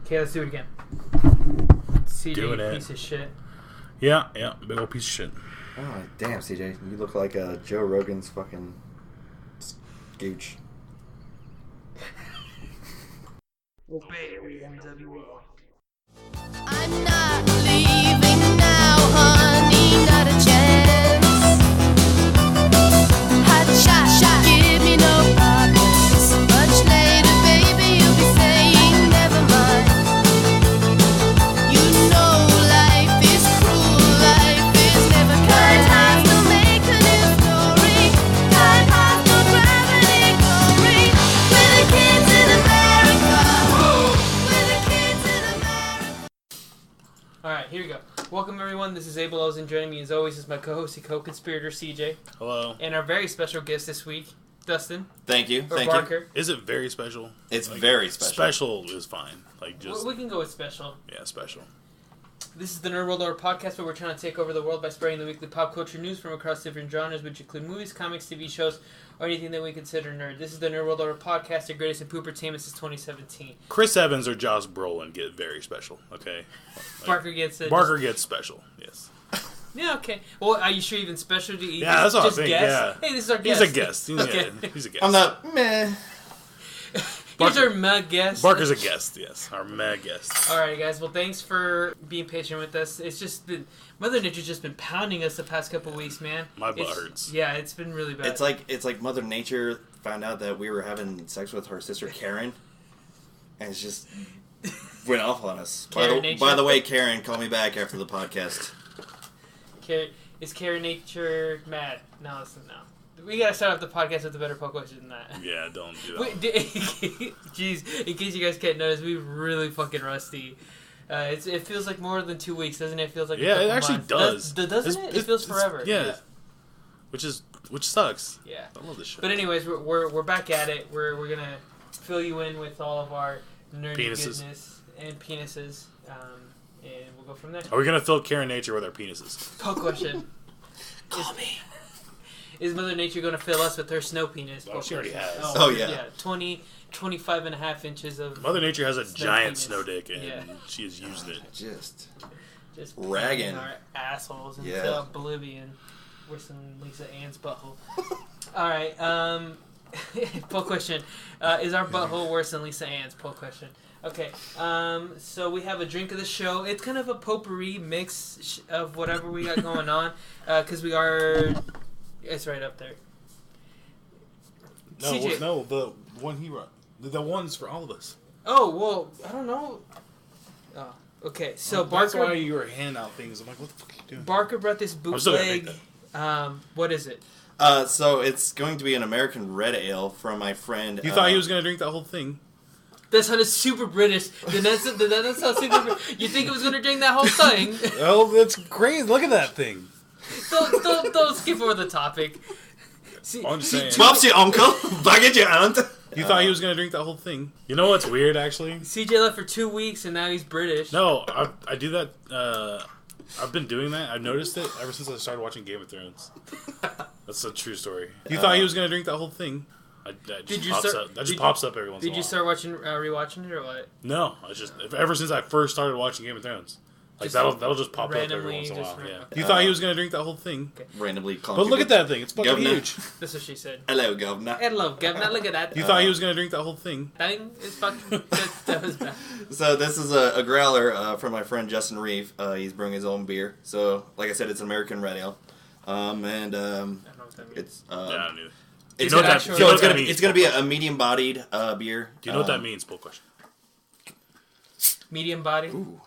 Okay, let's do it again. CJ, piece of shit. Yeah, big old piece of shit. Oh, damn, CJ. You look like Joe Rogan's fucking scooch. Obey NWO. I'm not leaving now, honey, not a chance. Hot shot, give me no problems. Much later, baby, you'll be saying never mind. You know life is cruel, life is never kind. Time to make a new story. Time has no gravity glory. We're the kids in America. We're the kids in America. Alright, here we go. Welcome everyone, this is Abel Loza, and joining me as always is my co-host and co-conspirator CJ. Hello. And our very special guest this week, Dustin. Thank you. Or Thank Barker. Is it very special? It's very special. Special is fine. Like just We can go with special. yeah, special. This is the Nerd World Order podcast where we're trying to take over the world by spreading the weekly pop culture news from across different genres, which include movies, comics, TV shows, or anything that we consider nerd. This is the Nerd World Order podcast, the greatest in poopertainment since 2017. Chris Evans or Josh Brolin get very special. Okay. Like, Barker gets it. Barker gets special. Yes. Yeah, okay. Well, are you sure even special? Do you Yeah, that's what I just think. guess? Yeah. Hey, this is our guest. He's a guest. Okay. Yeah, he's a guest. I'm not meh. Here's our mega guest. Barker's a guest. Yes, our mad guest. Alright, guys. Well, thanks for being patient with us. It's just been Mother Nature's just been pounding us the past couple weeks, man. My butt hurts. Yeah, it's been really bad. It's like Mother Nature found out that we were having sex with her sister Karen, and it's just went off on us. By the way, Karen, call me back after the podcast. Is Karen Nature mad? No, listen, no. We gotta start off the podcast with a better poke question than that. Yeah, don't do that. Wait, jeez, in case you guys can't notice, we're really fucking rusty. It feels like more than 2 weeks, doesn't it? It feels like Yeah, it actually does. Doesn't it? It feels forever. Yeah. Which sucks. Yeah. I love this shit. But anyways, we're back at it. We're gonna fill you in with all of our nerdy goodness and penises, and we'll go from there. Are we gonna fill Karen Nature with our penises? Poke question. Call me. Is Mother Nature going to fill us with her snow penis? Oh, she already has. Oh, yeah. 25 and a half inches of... Mother Nature has a giant penis. snow dick, and she has used it. Just ragging ragging our assholes into oblivion. Worse than Lisa Ann's butthole. Alright, poll question. Is our butthole worse than Lisa Ann's? Poll question. Okay, so we have a drink of the show. It's kind of a potpourri mix of whatever we got going on, because we are... It's right up there. No, CJ. no, the one he wrote. The ones for all of us. Oh, well, I don't know. Oh, okay. So That's Barker... why you were handing out things. I'm like, what the fuck are you doing? Barker brought this bootleg... what is it? so it's going to be an American red ale from my friend. You thought he was going to drink that whole thing? That sounded super British. Did that sound super British? You think it was going to drink that whole thing? Oh, that's great. Look at that thing. Don't skip over the topic. See, I'm just saying. Pops your uncle, baggage your aunt. You thought he was going to drink that whole thing? You know what's weird, actually? CJ left for 2 weeks and now he's British. No, I do that. I've been doing that. I've noticed it ever since I started watching Game of Thrones. That's a true story. You thought he was going to drink that whole thing? That just pops up every once in a while. Did you start rewatching it or what? No, ever since I first started watching Game of Thrones. Like that'll just pop up every once in a while. Yeah. You thought he was gonna drink that whole thing? Okay. Randomly call. But look at that thing; it's fucking huge. That's what she said. Hello, governor. Hello, governor. Look at that. You thought he was gonna drink that whole thing? Thing is fucking. That was bad. So this is a growler from my friend Justin Reeve. He's brewing his own beer. So like I said, it's an American red ale, and I don't know what that means. it's Yeah, I knew. it's gonna be a medium-bodied beer. Do you know what that means? Pull question. Medium body. Ooh.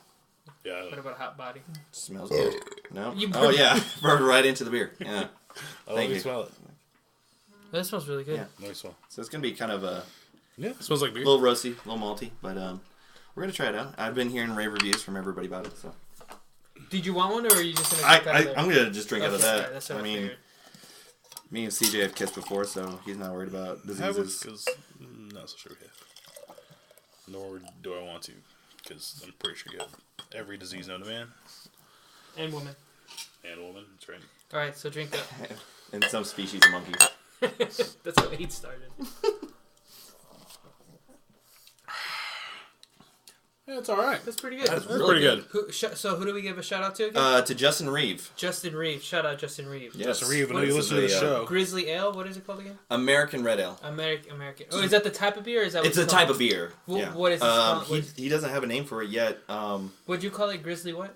Yeah. What about hot body? Smells good. No? You Oh, yeah. Burned right into the beer. Yeah. Thank you. Smell it. That smells really good. Yeah. Nice smell. So it's going to be kind of a Yeah, it smells like beer. little roasty, a little malty, but we're going to try it out. I've been hearing rave reviews from everybody about it, so. Did you want one, or are you just going to drink out of there? I'm going to just drink out of that. Right, that's what I mean, me and CJ have kissed before, so he's not worried about diseases. Because I'm not so sure we have. Nor do I want to, because I'm pretty sure you have every disease known to man. And woman. And woman, that's right. Alright, so drink that. And some species of monkeys. That's how AIDS started. Yeah, it's all right. That's pretty good. That's pretty good. So who do we give a shout out to again? To Justin Reeve. Justin Reeve. Shout out Justin Reeve. Yes. Justin Reeve, I know you listen to the show. Grizzly Ale. What is it called again? American Red Ale. American. Oh, is that the type of beer? Or is that It's a type of beer. Yeah. What is it? He doesn't have a name for it yet. What'd you call it? Grizzly what?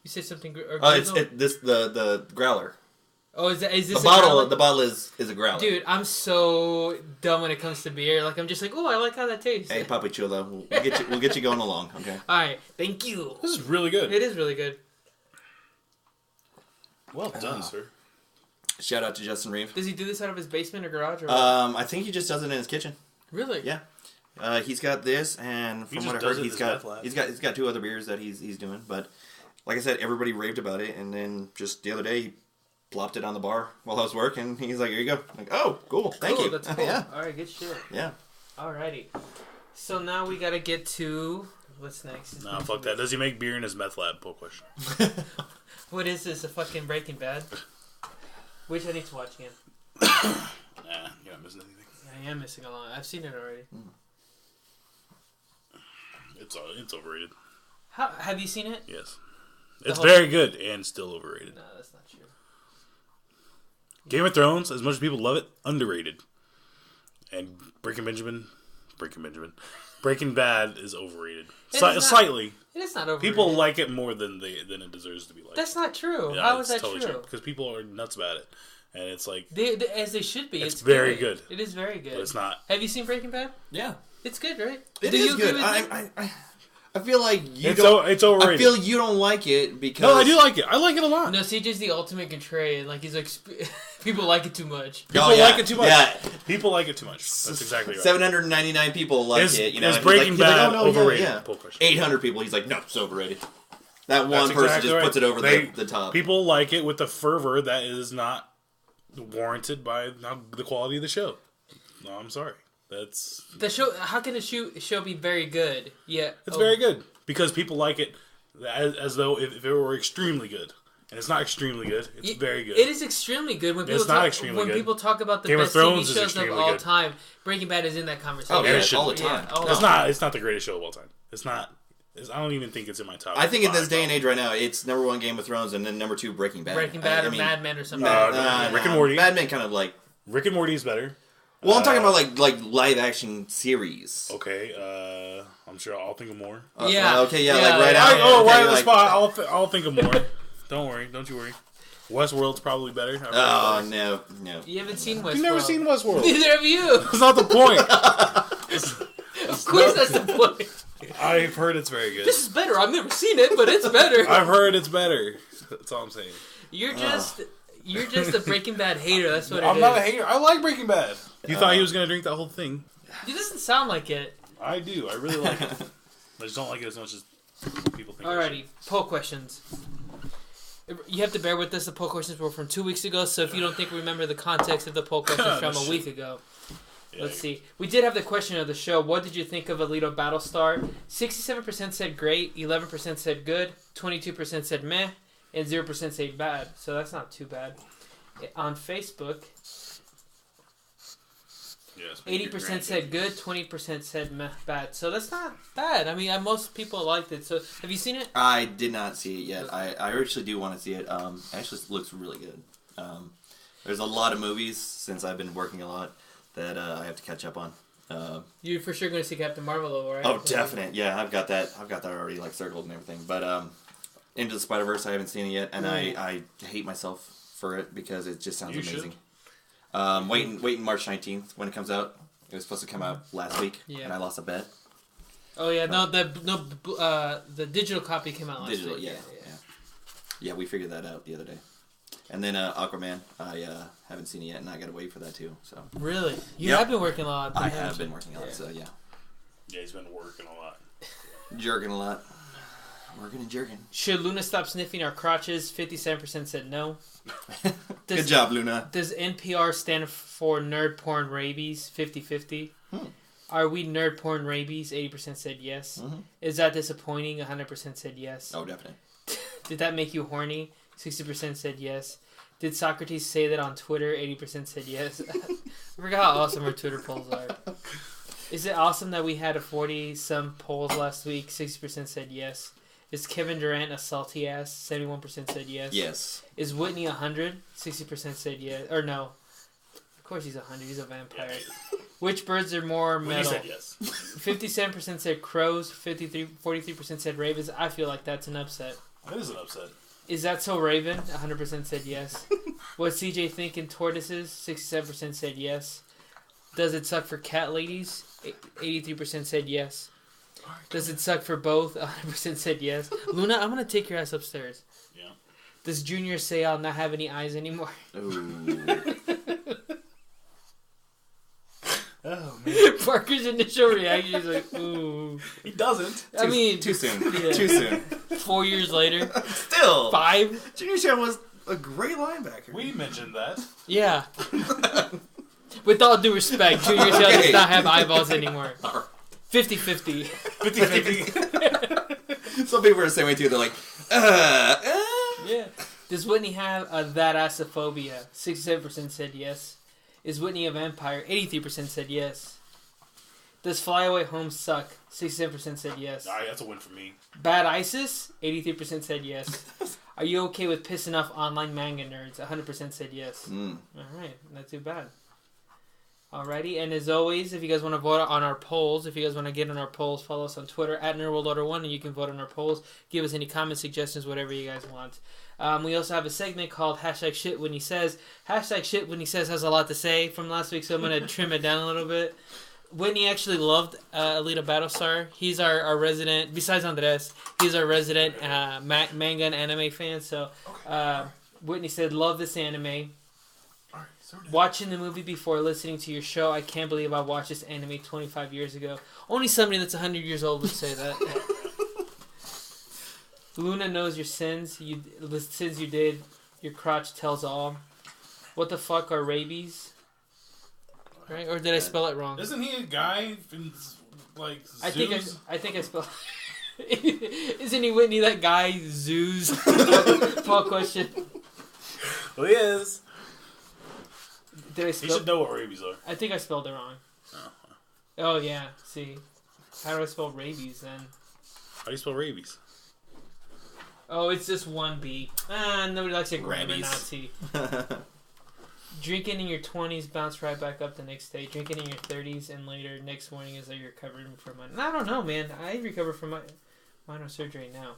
You said something. It's the growler. Oh, is this the bottle? The bottle is a growler. Dude, I'm so dumb when it comes to beer. Like, I'm just like, oh, I like how that tastes. Hey, Papi Chulo, we'll get you going along. Okay. All right, thank you. This is really good. It is really good. Well done, sir. Shout out to Justin Reeve. Does he do this out of his basement or garage? Or I think he just does it in his kitchen. Really? Yeah. He's got this, and from what I heard, he's got 2 other beers that he's doing. But like I said, everybody raved about it, and then just the other day, he plopped it on the bar while I was working. He's like, "Here you go." I'm like, oh, cool, thank you. That's cool. Yeah. All right, good shit. Yeah. Alrighty. So now we gotta get to what's next. Nah, fuck that. Does he make beer in his meth lab? Poor question. What is this? A fucking Breaking Bad? Which I need to watch again. Nah, you're not missing anything. I am missing a lot. I've seen it already. It's overrated. How have you seen it? Yes. It's very good and still overrated. No, that's not true. Game of Thrones, as much as people love it, underrated. And Breaking Bad is overrated. Slightly. It is not overrated. People like it more than it deserves to be liked. That's not true. Yeah, How is that totally true? Because people are nuts about it. And it's like... as they should be. It's very good. It is very good. But it's not. Have you seen Breaking Bad? Yeah. It's good, right? It is good. I feel like it's overrated. I feel you don't like it because... No, I do like it. I like it a lot. No, CJ's the ultimate contrarian. Like, he's like, people like it too much. People like it too much. Yeah. People like it too much. That's exactly right. 799 people like it. You know, is Breaking Bad overrated? Yeah. 800 people. He's like, no, it's overrated. That one person just puts it over the top. People like it with the fervor that is not warranted by the quality of the show. No, I'm sorry. That's the show. How can a show be very good? Yeah, it's very good because people like it as though if it were extremely good, and it's not extremely good. It's very good. It is extremely good when people people talk about the best TV shows of all time. Breaking Bad is in that conversation. Oh yeah, all the time. It's not the greatest show of all time. It's not. I don't even think it's in my top. I think in this day and age right now, it's number 1 Game of Thrones and then number 2 Breaking Bad. Breaking Bad or Mad Men or something. Rick and Morty. Mad Men kind of like Rick and Morty is better. Well, I'm talking about like live action series. Okay, I'm sure I'll think of more. Like right out. Right on the spot. I'll think of more. Don't you worry. Westworld's probably better. Oh no. You haven't seen Westworld. You've never seen Westworld. Neither have you. That's not the point. Of course, that's the point. I've heard it's very good. This is better. I've never seen it, but it's better. I've heard it's better. That's all I'm saying. You're just a Breaking Bad hater. That's what it is. I'm not a hater. I like Breaking Bad. You thought he was going to drink that whole thing? It doesn't sound like it. I do. I really like it. I just don't like it as much as people think. Alrighty, poll questions. You have to bear with us. The poll questions were from 2 weeks ago, so if you don't remember the context of the poll questions from a week ago. Yeah. Let's see. We did have the question of the show. What did you think of Alito Battlestar? 67% said great, 11% said good, 22% said meh, and 0% said bad. So that's not too bad. On Facebook, 80% said good, 20% said meh, bad. So that's not bad. I mean, most people liked it. So have you seen it? I did not see it yet. I actually do want to see it. Actually looks really good. There's a lot of movies since I've been working a lot that I have to catch up on. You're for sure going to see Captain Marvel, though, right? Oh, definite. Yeah, I've got that already like circled and everything. But Into the Spider-Verse, I haven't seen it yet, and I hate myself for it because it just sounds amazing. Waiting March 19th when it comes out. It was supposed to come out last week, and I lost a bet. Oh yeah, the digital copy came out last week. Yeah, we figured that out the other day. And then Aquaman, I haven't seen it yet, and I gotta wait for that too. So really, you have been working a lot. I have been working a lot. So yeah, he's been working a lot, jerking a lot. Working and jerking. Should Luna stop sniffing our crotches? 57% said no. Good job, Luna. Does NPR stand for nerd porn rabies? 50-50. Are we nerd porn rabies? 80% said yes. Is that disappointing? 100% said yes. Oh, definitely. Did that make you horny? 60% said yes. Did Socrates say that on Twitter? 80% said yes. I forgot how awesome our Twitter polls are. Is it awesome that we had a 40-some polls last week? 60% said yes. Is Kevin Durant a salty ass? 71% said yes. Yes. Is Whitney 100? 60% said yes. Or no. Of course he's 100. He's a vampire. Which birds are more metal? Whitney said yes. 57% said crows. 43% said ravens. I feel like that's an upset. That is an upset. Is that so, Raven? 100% said yes. What's CJ thinking? Tortoises? 67% said yes. Does it suck for cat ladies? 83% said yes. Does it suck for both? 100% said yes. Luna, I'm going to take your ass upstairs. Yeah. Does Junior say I'll not have any eyes anymore? Ooh. Oh, man. Parker's initial reaction is like, ooh. He doesn't. I mean... Too soon. Yeah. Too soon. 4 years later. Still. 5? Junior Seau was a great linebacker. We mentioned that. Yeah. With all due respect, Junior Seau does not have eyeballs anymore. 50-50. 50-50. Some people are the same way too. They're like, Yeah. Does Whitney have a that assophobia? 67% said yes. Is Whitney a vampire? 83% said yes. Does Flyaway Home suck? 67% said yes. Alright, that's a win for me. Bad ISIS? 83% said yes. Are you okay with pissing off online manga nerds? 100% said yes. Alright, not too bad. Alrighty, and as always, if you guys want to vote on our polls, if you guys want to get on our polls, follow us on Twitter at NerdWorldOrder1, and you can vote on our polls. Give us any comments, suggestions, whatever you guys want. We also have a segment called Hashtag Shit When He Says. Hashtag Shit When He Says has a lot to say from last week, so I'm going to trim it down a little bit. Whitney actually loved Alita Battlestar. He's our resident, besides Andres, he's our resident manga and anime fan, so Whitney said, love this anime. Watching the movie before listening to your show, I can't believe I watched this anime 25 years ago. Only somebody that's 100 years old would say that. Luna knows your sins. The sins you did. Your crotch tells all. What the fuck are rabies? Right? Or did I spell it wrong? Isn't he a guy in, like, zoos? I think I spelled... Isn't he Whitney, that guy, zoos? Paul question. Well, he is. Did I He should know what rabies are. I think I spelled it wrong. Oh, yeah. See. How do I spell rabies, then? How do you spell rabies? Oh, it's just one B. Nobody likes a grammar Nazi. Drinking in your 20s, bounce right back up the next day. Drinking in your 30s and later, next morning is like you're recovering from minor. I don't know, man. I recover from my minor surgery now.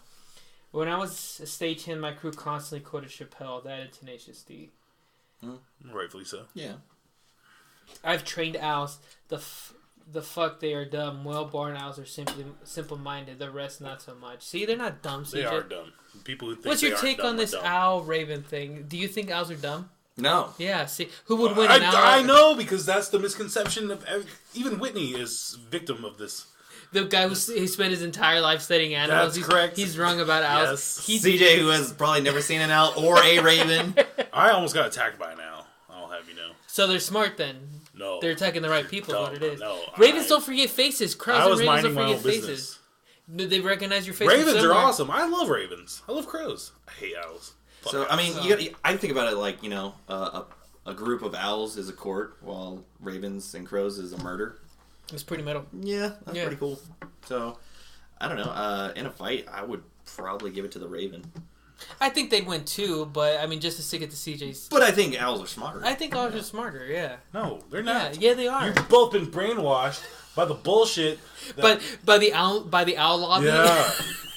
When I was a stagehand, my crew constantly quoted Chappelle. That and Tenacious D. Rightfully so. Yeah. I've trained owls. The fuck they are dumb. Well-born owls are simple-minded. The rest not so much. See, they're not dumb. CJ. They are dumb. People who think What's your take on this dumb. owl raven thing? Do you think owls are dumb? No. Yeah. See, who would win an owl? I know, because that's the misconception of even Whitney is victim of this. The guy who spent his entire life studying animals. That's correct. He's wrong about owls. Yes. CJ, who has probably never seen an owl or a raven. I almost got attacked by an owl. I'll have you know. So they're smart then. No. They're attacking the right people. Is what it is. No. Ravens don't forget faces. Crows and ravens don't forget faces. Business. They recognize your face. Ravens are awesome. I love ravens. I love crows. I hate owls. Fuck So owls. I mean, I think about it like a group of owls is a court, while ravens and crows is a murder. It's pretty metal. Yeah, that's pretty cool. So I don't know. In a fight, I would probably give it to the raven. I think they'd win too, but I mean, just to stick it to CJ's. But I think owls are smarter. I think owls are smarter. Yeah. No, they're not. Yeah, they are. You've both been brainwashed by the bullshit. But by the owl lobby. Yeah.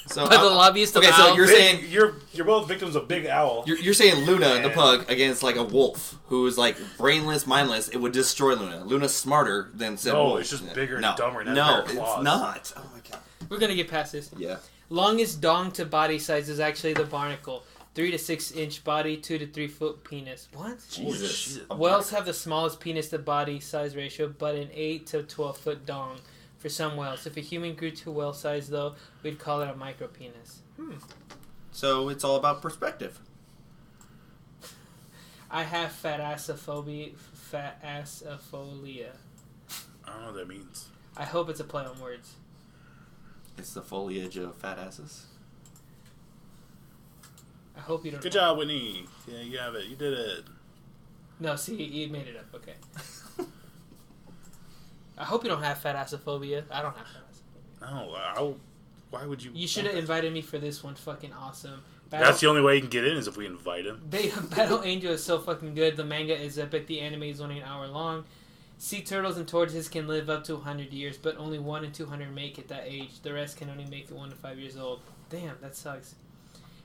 So by the lobbyist. Okay, of so owls. you're saying you're both victims of Big Owl. You're saying Luna the pug against like a wolf who is like brainless, mindless. It would destroy Luna. Luna's smarter than said wolf. No, it's just bigger and dumber. And No, has better claws. it's not. Oh my god. We're gonna get past this. Yeah. Longest dong to body size is actually the barnacle. 3 to 6 inch body, 2 to 3 foot penis. What? Jesus. Whales have the smallest penis to body size ratio, but an 8 to 12 foot dong for some whales. If a human grew to whale size, though, we'd call it a micro penis. So it's all about perspective. I have fat assophobia. I don't know what that means. I hope it's a play on words. It's the foliage of fat asses. I hope you don't. Good job, Whitney. Yeah, you have it. You did it. No, see, you made it up. Okay. I hope you don't have fat assophobia. I don't have fat assophobia. No, why would you? You should have invited me for this one. Fucking awesome. That's the only way you can get in is if we invite him. Battle Angel is so fucking good. The manga is epic. The anime is only an hour long. Sea turtles and tortoises can live up to 100 years, but only 1 in 200 make it that age. The rest can only make it 1 to 5 years old. Damn, that sucks.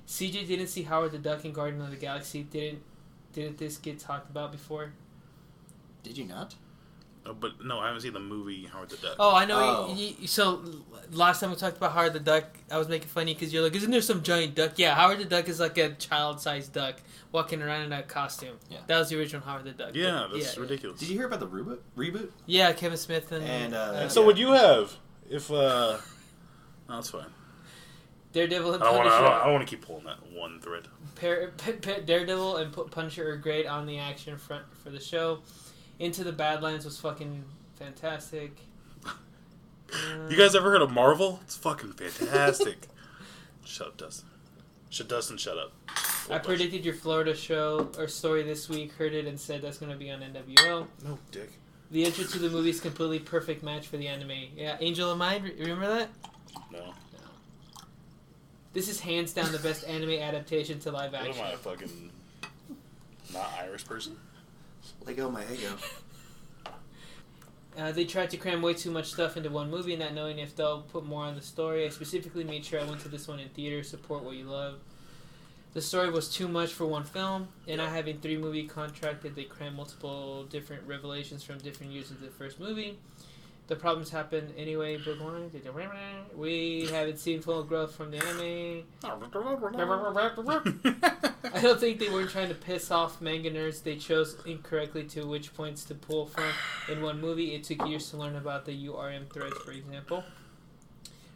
CJ didn't see Howard the Duck in Guardian of the Galaxy. Didn't this get talked about before? Did you not? Oh, but no, I haven't seen the movie Howard the Duck. Oh, I know. So last time we talked about Howard the Duck, I was making funny because you're like, isn't there some giant duck? Yeah, Howard the Duck is like a child-sized duck walking around in a costume. Yeah. That was the original Howard the Duck. Yeah, that's ridiculous. Did you hear about the reboot? Yeah, Kevin Smith and so would you have if no, that's fine. Daredevil and Punisher. I don't want to keep pulling that one thread. Daredevil and Punisher are great on the action front for the show. Into the Badlands was fucking fantastic. You guys ever heard of Marvel? It's fucking fantastic. Shut up, Dustin. Shut up. I predicted your Florida show or story this week. Heard it and said that's going to be on NWO. No, dick. The intro to the movie is completely perfect match for the anime. Yeah, Angel of Mine. Remember that? No. This is hands down the best anime adaptation to live action. What am I, a fucking not Irish person? Lego my ego. They tried to cram way too much stuff into one movie, not knowing if they'll put more on the story. I specifically made sure I went to this one in theater. Support what you love. The story was too much for one film, and I having 3 movie contracted, they crammed multiple different revelations from different years into the first movie. The problems happened anyway. Book 1, we haven't seen full growth from the anime. I don't think they were trying to piss off manga nerds. They chose incorrectly to which points to pull from in one movie. It took years to learn about the URM threads, for example.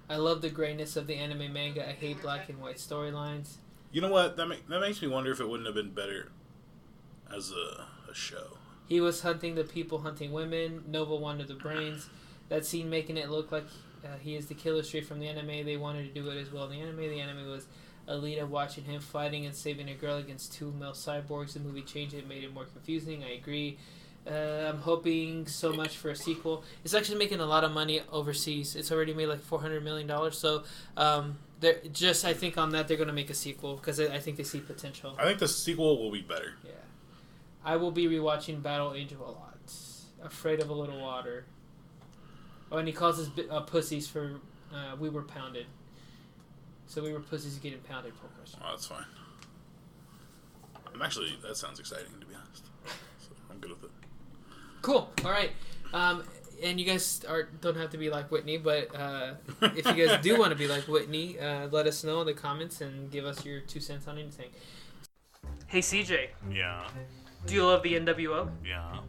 I love the grayness of the anime manga. I hate black and white storylines. You know what? That makes me wonder if it wouldn't have been better as a show. He was hunting the people, hunting women. Nova wanted the brains. That scene making it look like he is the killer straight from the anime. They wanted to do it as well in the anime was Alita watching him fighting and saving a girl against 2 male cyborgs. The movie changed it, made it more confusing. I agree. I'm hoping so much for a sequel. It's actually making a lot of money overseas. It's already made like $400 million. So I think on that they're going to make a sequel because I think they see potential. I think the sequel will be better. Yeah. I will be rewatching Battle Angel a lot. Afraid of a Little Water. Oh, and he calls us pussies for we were pounded. So we were pussies getting pounded. Oh, that's fine. That sounds exciting, to be honest. So I'm good with it. Cool. All right. And you guys don't have to be like Whitney, but if you guys do want to be like Whitney, let us know in the comments and give us your 2 cents on anything. Hey, CJ. Yeah. Do you love the NWO? Yeah.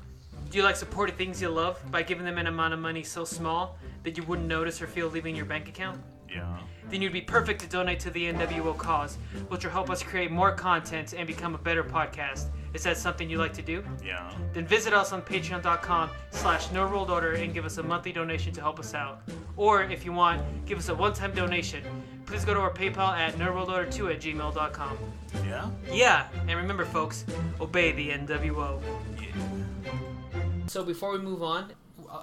Do you like supporting things you love by giving them an amount of money so small that you wouldn't notice or feel leaving your bank account? Yeah. Then you'd be perfect to donate to the NWO cause, which will help us create more content and become a better podcast. Is that something you like to do? Yeah. Then visit us on patreon.com/NoRuledOrder and give us a monthly donation to help us out. Or if you want, give us a one-time donation. Please go to our PayPal at NoRuledOrder2@gmail.com. Yeah? Yeah, and remember folks, obey the NWO. Yeah. So before we move on,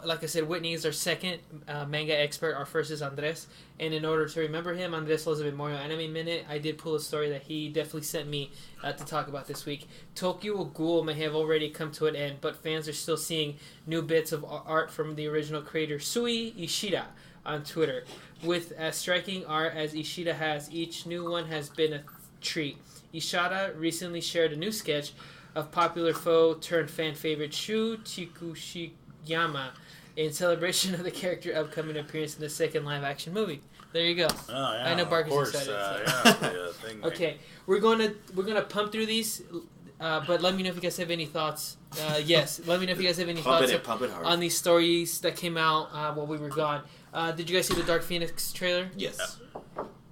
like I said, Whitney is our second manga expert. Our first is Andres. And in order to remember him, Andres Loza Memorial Anime Minute, I did pull a story that he definitely sent me to talk about this week. Tokyo Ghoul may have already come to an end, but fans are still seeing new bits of art from the original creator Sui Ishida on Twitter. With as striking art as Ishida has, each new one has been a treat. Ishida recently shared a new sketch of popular foe turned fan favorite Shu Tikushiyama in celebration of the character's upcoming appearance in the second live action movie. There you go. Oh, yeah, I know Barker's excited. Okay, we're gonna pump through these, but let me know if you guys have any thoughts. Yes, let me know if you guys have any thoughts on these stories that came out while we were gone. Did you guys see the Dark Phoenix trailer? Yes.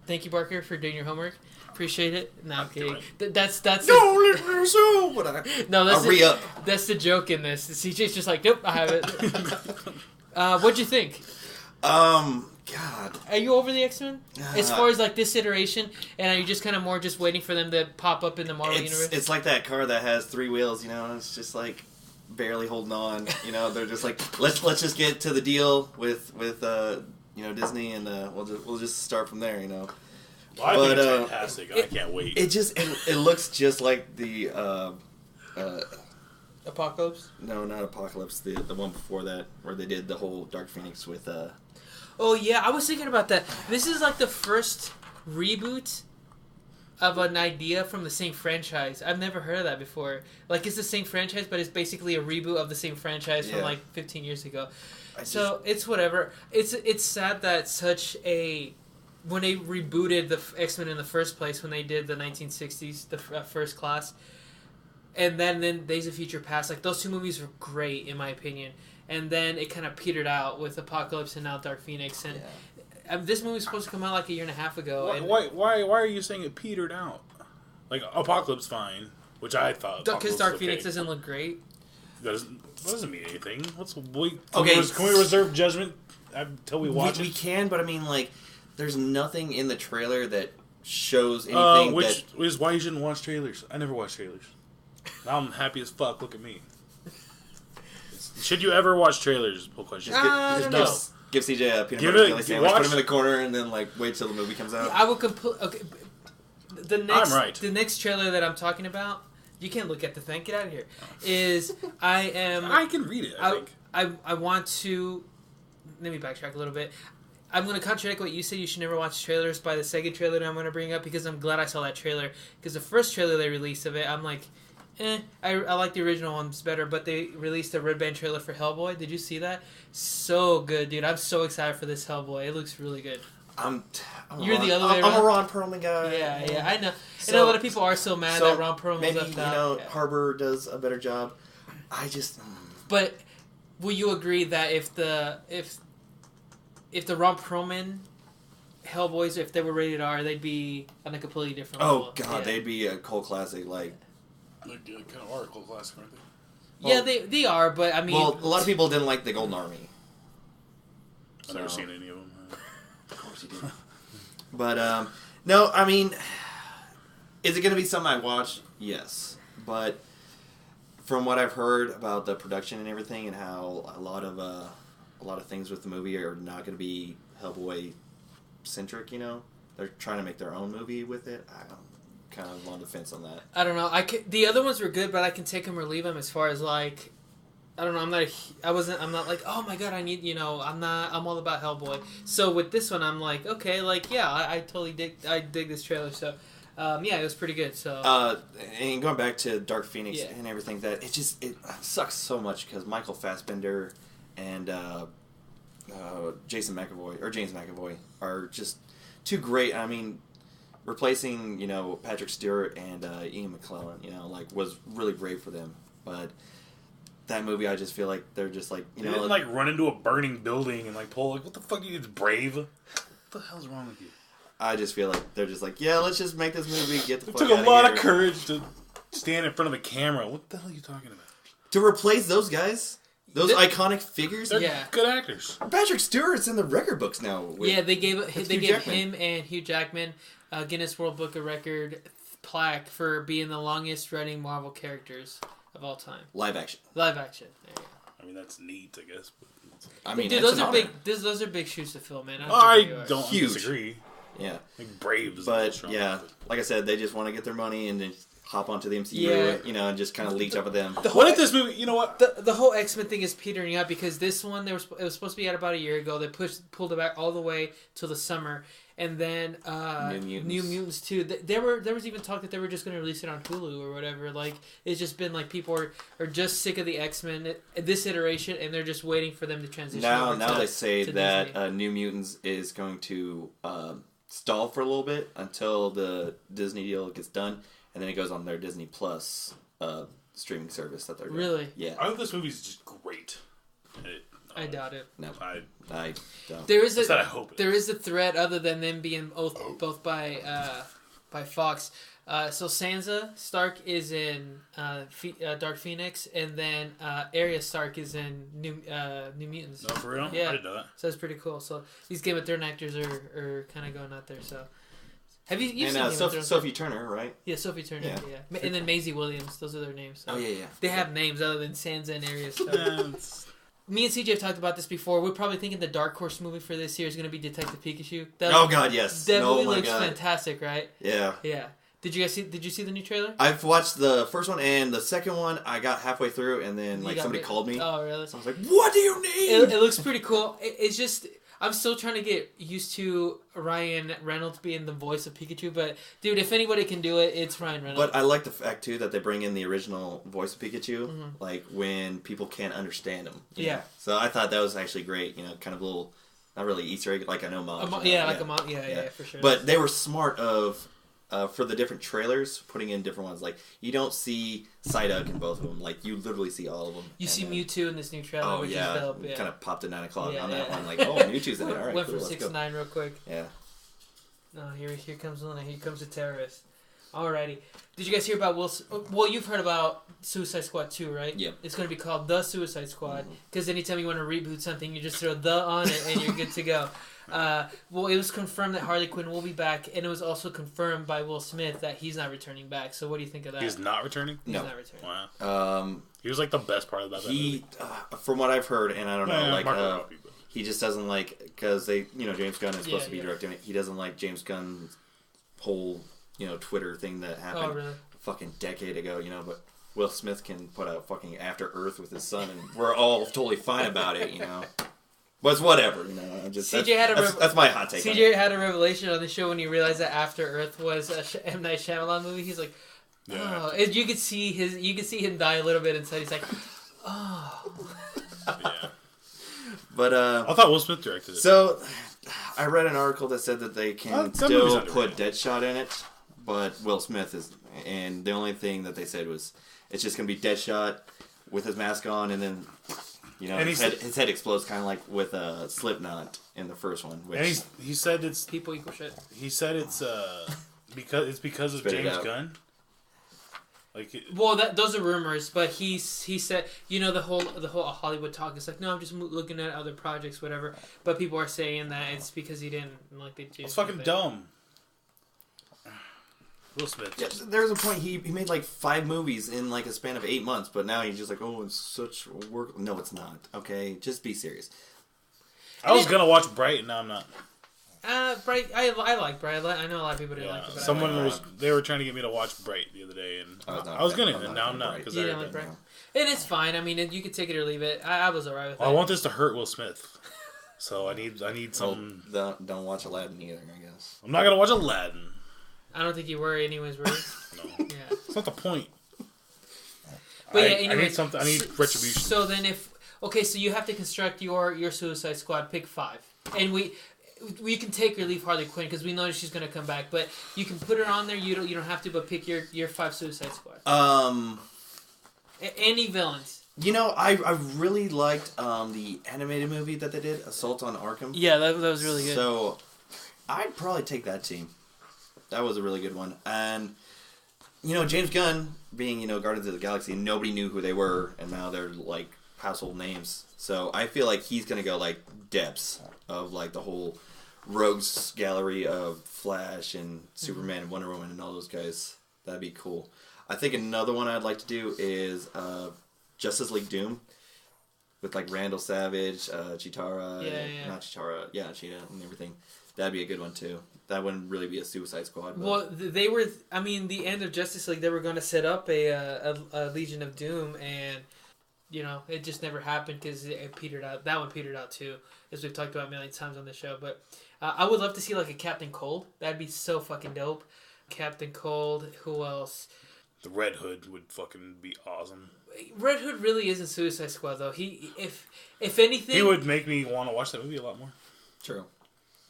Thank you, Barker, for doing your homework. Appreciate it. No, I'm kidding. That's I'll re-up. That's the joke in this. CJ's just like, nope, I have it. What'd you think? God. Are you over the X-Men? As far as like this iteration, and are you just kind of more just waiting for them to pop up in the Marvel universe? It's like that car that has 3 wheels, you know, and it's just like, barely holding on. You know, they're just like, let's just get to the deal with Disney, and we'll just start from there. You know. Well, I think it's fantastic. I can't wait. It looks just like the Apocalypse. No, not Apocalypse. The one before that, where they did the whole Dark Phoenix with. Oh yeah, I was thinking about that. This is like the first reboot of an idea from the same franchise. I've never heard of that before. Like, it's the same franchise, but it's basically a reboot of the same franchise from like 15 years ago. It's whatever. It's sad that when they rebooted the X-Men in the first place, when they did the 1960s, the First Class, and then Days of Future Past, like, those two movies were great in my opinion. And then it kind of petered out with Apocalypse and now Dark Phoenix. And this movie was supposed to come out like a year and a half ago. Why are you saying it petered out? Like, Apocalypse, fine, which I thought. Because Dark Phoenix doesn't look great. That doesn't mean anything. Can we reserve judgment until we watch it? We can, but I mean, like, there's nothing in the trailer that shows anything. Which is why you shouldn't watch trailers. I never watch trailers. Now I'm happy as fuck. Look at me. Should you ever watch trailers? Whole question. Give CJ a peanut butter jelly sandwich, put him in the corner, and then like wait till the movie comes out. Yeah, I would okay. The next trailer that I'm talking about, you can't look at the thing. Get out of here. I can read it. I want to. Let me backtrack a little bit. I'm going to contradict what you said. You should never watch trailers by the second trailer that I'm going to bring up, because I'm glad I saw that trailer. Because the first trailer they released of it, I'm like, I like the original ones better, but they released a Red Band trailer for Hellboy. Did you see that? So good, dude. I'm so excited for this Hellboy. It looks really good. You're the other way around. I'm a Ron Perlman guy. Yeah, I know. So, and a lot of people are so mad that Ron Perlman was left out. Maybe, Harbour does a better job. But will you agree that if the Ron Perlman Hellboys, if they were rated R, they'd be on a completely different level? Oh, God, they'd be a cult classic, like... They kind of are a cult classic, aren't they? Well, yeah, they are, but I mean... Well, a lot of people didn't like the Golden Army. I've never seen any of them. Of course you did. But, no, I mean... Is it going to be something I watch? Yes. But from what I've heard about the production and everything, and how a lot of things with the movie are not going to be Hellboy-centric, you know? They're trying to make their own movie with it. I'm kind of on the fence on that. I don't know. The other ones were good, but I can take them or leave them as far as, like... I don't know, I'm not like, oh my god, I need, I'm all about Hellboy. So with this one, I'm like, okay, like, yeah, I totally dig this trailer, so, yeah, it was pretty good, so. And going back to Dark Phoenix and everything, that it sucks so much, because Michael Fassbender and, James McAvoy are just too great. I mean, replacing, Patrick Stewart and, Ian McKellen, was really great for them, but... That movie, I just feel like they're just like, they didn't run into a burning building and pull what the fuck? It's Brave. What the hell's wrong with you? I just feel like they're just like, yeah, let's just make this movie. Get the fuck out of here. It took a lot of courage to stand in front of a camera. What the hell are you talking about? To replace those guys, those iconic figures. They're good actors. Patrick Stewart's in the record books now. They gave him and Hugh Jackman a Guinness World Book of Record plaque for being the longest running Marvel characters of all time. Live action. There you go. I mean, that's neat, I guess. I mean, dude, those are big. Those are big shoes to fill, man. I don't disagree. Yeah, Brave. But yeah, like I said, they just want to get their money and then hop onto the MCU, and just kind of leech up with them. What if this movie? You know what? The whole X-Men thing is petering out, because this one it was supposed to be out about a year ago. They pulled it back all the way till the summer. And then New Mutants 2. There was even talk that they were just going to release it on Hulu or whatever. Like, it's just been like people are just sick of the X-Men this iteration, and they're just waiting for them to transition. Now they say that New Mutants is going to stall for a little bit until the Disney deal gets done, and then it goes on their Disney Plus streaming service that they're doing. Really? Yeah. I think this movie's just great. I doubt it. No, I don't. There is a threat other than them being both by Fox. So Sansa Stark is in Dark Phoenix, and then Arya Stark is in New Mutants. No, for real? Yeah. I didn't know that. So that's pretty cool. So these Game of Thrones actors are kind of going out there. So Have you and seen Game of Thrones? Sophie Turner, right? Yeah, Sophie Turner. Yeah. And then Maisie Williams. Those are their names. So. Oh yeah. They have names other than Sansa and Arya Stark. Me and CJ have talked about this before. We're probably thinking the dark horse movie for this year is going to be Detective Pikachu. God, yes. That movie looks fantastic, right? Yeah. Yeah. Did you see the new trailer? I've watched the first one and the second one. I got halfway through and then somebody called me. Oh, really? So I was like, "What do you need?" It looks pretty cool. It's just I'm still trying to get used to Ryan Reynolds being the voice of Pikachu. But dude, if anybody can do it, it's Ryan Reynolds. But I like the fact too that they bring in the original voice of Pikachu, like when people can't understand him. Yeah. So I thought that was actually great. kind of a little, not really Easter egg, like I know mom. Yeah, for sure. But they were smart of. For the different trailers, putting in different ones. Like, you don't see Psyduck in both of them. Like, you literally see all of them. You see Mewtwo in this new trailer, which is dope. Yeah. Kind of popped at 9 o'clock on that one. Like, oh, Mewtwo's in it. All right, went cool, from 6 to 9 real quick. Yeah. No, here comes Luna. Here comes the terrorist. Alrighty. Did you guys hear about Well, you've heard about Suicide Squad 2, right? Yeah. It's going to be called The Suicide Squad. Because anytime you want to reboot something, you just throw the on it and you're good to go. Well, it was confirmed that Harley Quinn will be back, and it was also confirmed by Will Smith that he's not returning back. So what do you think of that? He's not returning? He's not returning. Wow. He was like the best part about that movie. From what I've heard, and I don't know, he just doesn't like, because James Gunn is supposed to be directing it. He doesn't like James Gunn's whole, Twitter thing that happened a fucking decade ago, but Will Smith can put out fucking After Earth with his son, and we're all totally fine about it, But it's whatever, I'm just that's my hot take. CJ had a revelation on the show when he realized that After Earth was a M. Night Shyamalan movie. He's like, oh, you could see him die a little bit inside. He's like, oh. Yeah. But I thought Will Smith directed it. So I read an article that said that they can still put Deadshot in it, but Will Smith is, and the only thing that they said was it's just gonna be Deadshot with his mask on, and then. His head explodes kind of like with a Slipknot in the first one. Which and he said it's people equal shit. He said it's because of James Gunn. Those are rumors, but he said the whole Hollywood talk is like, no, I'm just looking at other projects, whatever. But people are saying that it's because he didn't like the James. It's fucking dumb. Will Smith. Yeah, there's a point he made like 5 movies in like a span of 8 months, but now he's just like, oh, it's such work. No, it's not. Okay, just be serious. I was gonna watch Bright, and now I'm not. Bright. I like Bright. I know a lot of people didn't like it. But they were trying to get me to watch Bright the other day, and I was gonna, and now I'm not because I didn't like Bright. And it's fine. I mean, you could take it or leave it. I was alright with it. I want this to hurt Will Smith, so I need some. Don't watch Aladdin either, I guess. I'm not gonna watch Aladdin. I don't think you were anyways, right? No. Yeah. It's not the point. But anyways, I need something. I need retribution. So then so you have to construct your Suicide Squad, pick 5. And we can take or leave Harley Quinn because we know she's going to come back, but you can put her on there. You don't have to, but pick your 5 Suicide Squad. Any villains. I really liked the animated movie that they did, Assault on Arkham. Yeah, that was really good. So I'd probably take that team. That was a really good one. And, James Gunn, being, Guardians of the Galaxy, nobody knew who they were, and now they're, like, household names. So I feel like he's going to go, like, depths of, like, the whole rogues gallery of Flash and Superman and Wonder Woman and all those guys. That'd be cool. I think another one I'd like to do is Justice League Doom. With, like, Randall Savage, Cheetara. Not Cheetara. Yeah, Cheetah and everything. That'd be a good one, too. That wouldn't really be a Suicide Squad. But... Well, they were... I mean, the end of Justice League, they were going to set up a Legion of Doom, and, it just never happened because it petered out. That one petered out, too, as we've talked about a million times on the show. But I would love to see, like, a Captain Cold. That'd be so fucking dope. Captain Cold. Who else? The Red Hood would fucking be awesome. Red Hood really isn't Suicide Squad, though. If anything... He would make me want to watch that movie a lot more. True.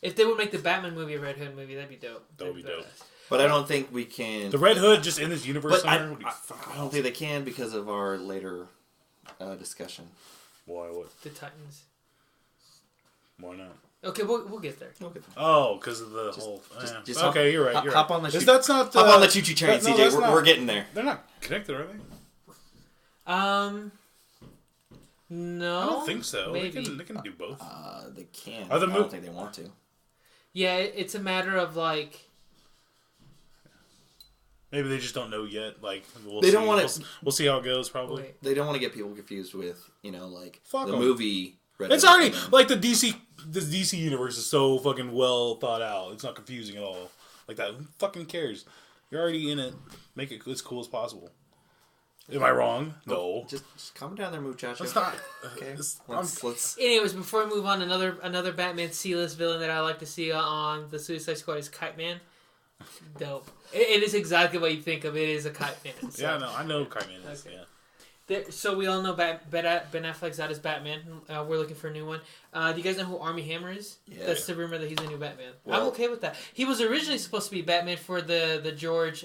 If they would make the Batman movie a Red Hood movie, that'd be dope. That would be dope. But I don't think we can... The Red Hood just in this universe somewhere would be I don't think they can because of our later discussion. Why? What? The Titans. Why not? Okay, we'll get there. Oh, because of the whole... Just okay, you're right. Hop on the choo-choo. That's not... Hop on the choo-choo train, CJ. We're getting there. They're not connected, are they? No. I don't think so. Maybe. They can do both. They can. I don't think they want to. Yeah, it's a matter of, like... Maybe they just don't know yet. Like they don't want to. We'll see how it goes. Probably they don't want to get people confused with like Fuck the 'em. Movie. It's already like the DC universe is so fucking well thought out. It's not confusing at all. Like that, who fucking cares? You're already in it. Make it as cool as possible. Am I wrong? No. Just calm down there, muchacho. Let's not. Okay. Let's. Anyways, before we move on, another Batman C-list villain that I like to see on the Suicide Squad is Kite Man. Dope. It is exactly what you think of. It is a Kite Man. So. Yeah, no, I know Kite Man is. Okay. Yeah. So we all know Ben Affleck's out as Batman. We're looking for a new one. Do you guys know who Armie Hammer is? Yeah. That's the rumor that he's the new Batman. Well, I'm okay with that. He was originally supposed to be Batman for the George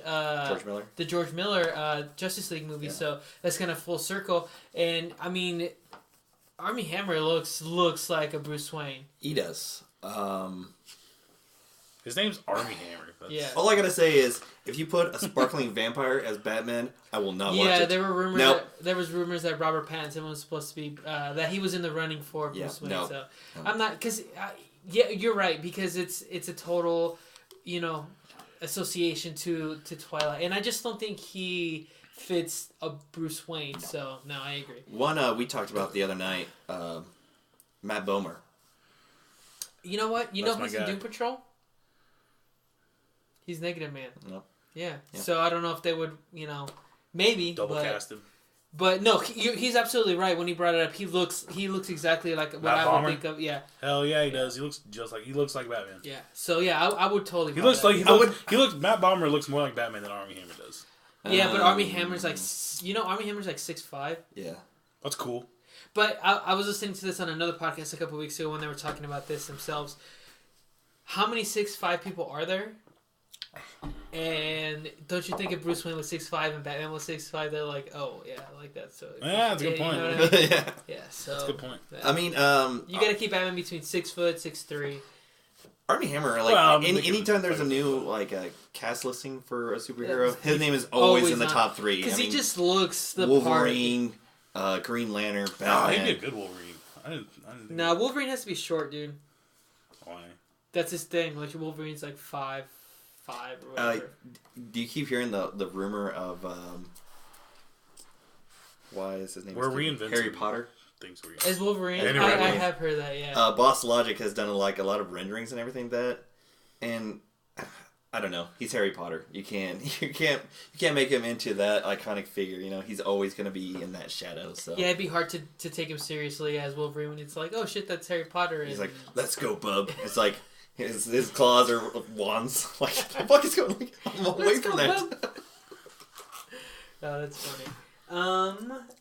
Miller Justice League movie. Yeah. So that's kind of full circle. And I mean, Armie Hammer looks like a Bruce Wayne. He does. His name's Armie Hammer. Yeah. All I gotta say is, if you put a sparkling vampire as Batman, I will not watch it. Yeah, there were rumors. There was rumors that Robert Pattinson was supposed to be that he was in the running for Bruce Wayne. No. So I'm not because you're right because it's a total association to Twilight, and I just don't think he fits a Bruce Wayne. So no, I agree. One we talked about the other night, Matt Bomer. You know what? You know who's in Doom Patrol? He's Negative Man. No. Yeah. So I don't know if they would, maybe double cast him. But no, he's absolutely right. When he brought it up, he looks exactly like what I would think of. Yeah. Hell yeah, he does. He looks like Batman. Yeah. So yeah, I would totally. Matt Bomer looks more like Batman than Armie Hammer does. Yeah, but Armie Hammer's like Armie Hammer's like 6'5". Yeah. That's cool. But I was listening to this on another podcast a couple weeks ago when they were talking about this themselves. How many 6'5" people are there? And don't you think if Bruce Wayne was 6'5" and Batman was 6'5", they're like, oh yeah, I like that. So yeah, that's a good point. You know what I mean? Yeah, so that's a good point. I mean, you got to keep Batman between 6 foot, 6'3". Armie Hammer, anytime there's a new cast listing for a superhero, his name is always in the top 3 because he just looks the Wolverine, Green Lantern, Batman. Oh, he'd be a good Wolverine. I didn't Nah, Wolverine has to be short, dude. Why? That's his thing. Like Wolverine's like 5'5" or whatever. Do you keep hearing the rumor of why is his name? We're reinventing Harry Potter. As Wolverine, I have heard that. Yeah. Boss Logic has done a lot of renderings and everything and I don't know. He's Harry Potter. You can't make him into that iconic figure. He's always going to be in that shadow. So yeah, it'd be hard to take him seriously as Wolverine when it's like, oh shit, that's Harry Potter. He's like, let's go, bub. It's like. His claws are wands. Like, what the fuck is going on? I'm away from that. Oh, that's funny.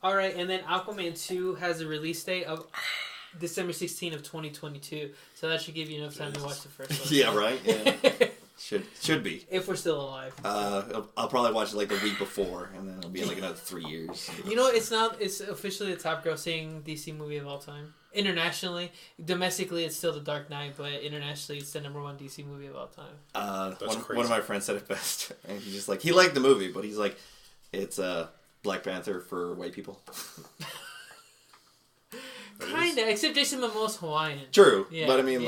Alright, and then Aquaman 2 has a release date of December 16th of 2022. So that should give you enough time to watch the first one. Yeah, right? Yeah. Should be. If we're still alive. I'll probably watch it the week before, and then it'll be another 3 years. It's officially the top grossing DC movie of all time. Internationally, domestically, it's still The Dark Knight, but internationally, it's the #1 DC movie of all time. One of my friends said it best, and he's just he liked the movie, but he's like, it's Black Panther for white people. Kinda, except Jason Momoa's Hawaiian. True, yeah, but I mean,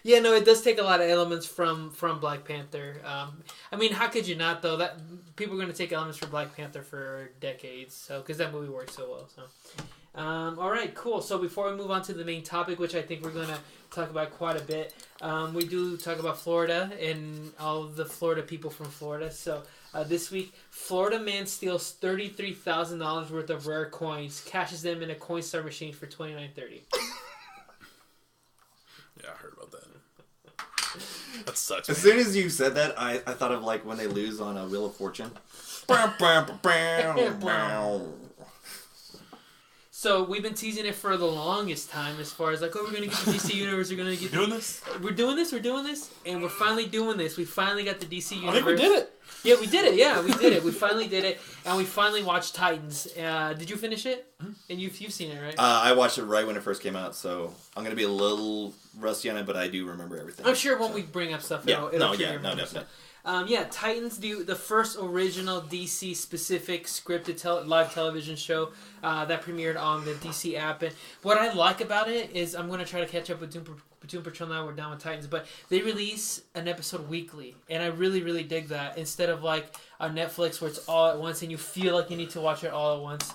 Yeah, no, it does take a lot of elements from Black Panther. I mean, how could you not, though? That people are going to take elements from Black Panther for decades, so because that movie works so well. So, all right, cool. So before we move on to the main topic, which I think we're going to talk about quite a bit, we do talk about Florida and all of the Florida people from Florida. So this week, Florida man steals $33,000 worth of rare coins, cashes them in a Coinstar machine for $29.30. Yeah, I heard about that. That sucks. As soon as you said that, I thought of when they lose on Wheel of Fortune. So we've been teasing it for the longest time, as far as we're gonna get the DC universe. We're gonna get doing this. We're doing this, and we're finally doing this. We finally got the DC universe. I think we did it. Yeah, we did it. Yeah, we did it. We finally did it, and we finally watched Titans. Did you finish it? Mm-hmm. And you've seen it, right? I watched it right when it first came out, so I'm gonna be a little rusty on it, but I do remember everything. I'm sure when we bring up stuff, it'll definitely. Titans, the first original DC specific scripted live television show that premiered on the DC app. And what I like about it is I'm going to try to catch up with Doom Patrol now, we're down with Titans, but they release an episode weekly, and I really, really dig that. Instead of like on Netflix where it's all at once and you feel like you need to watch it all at once,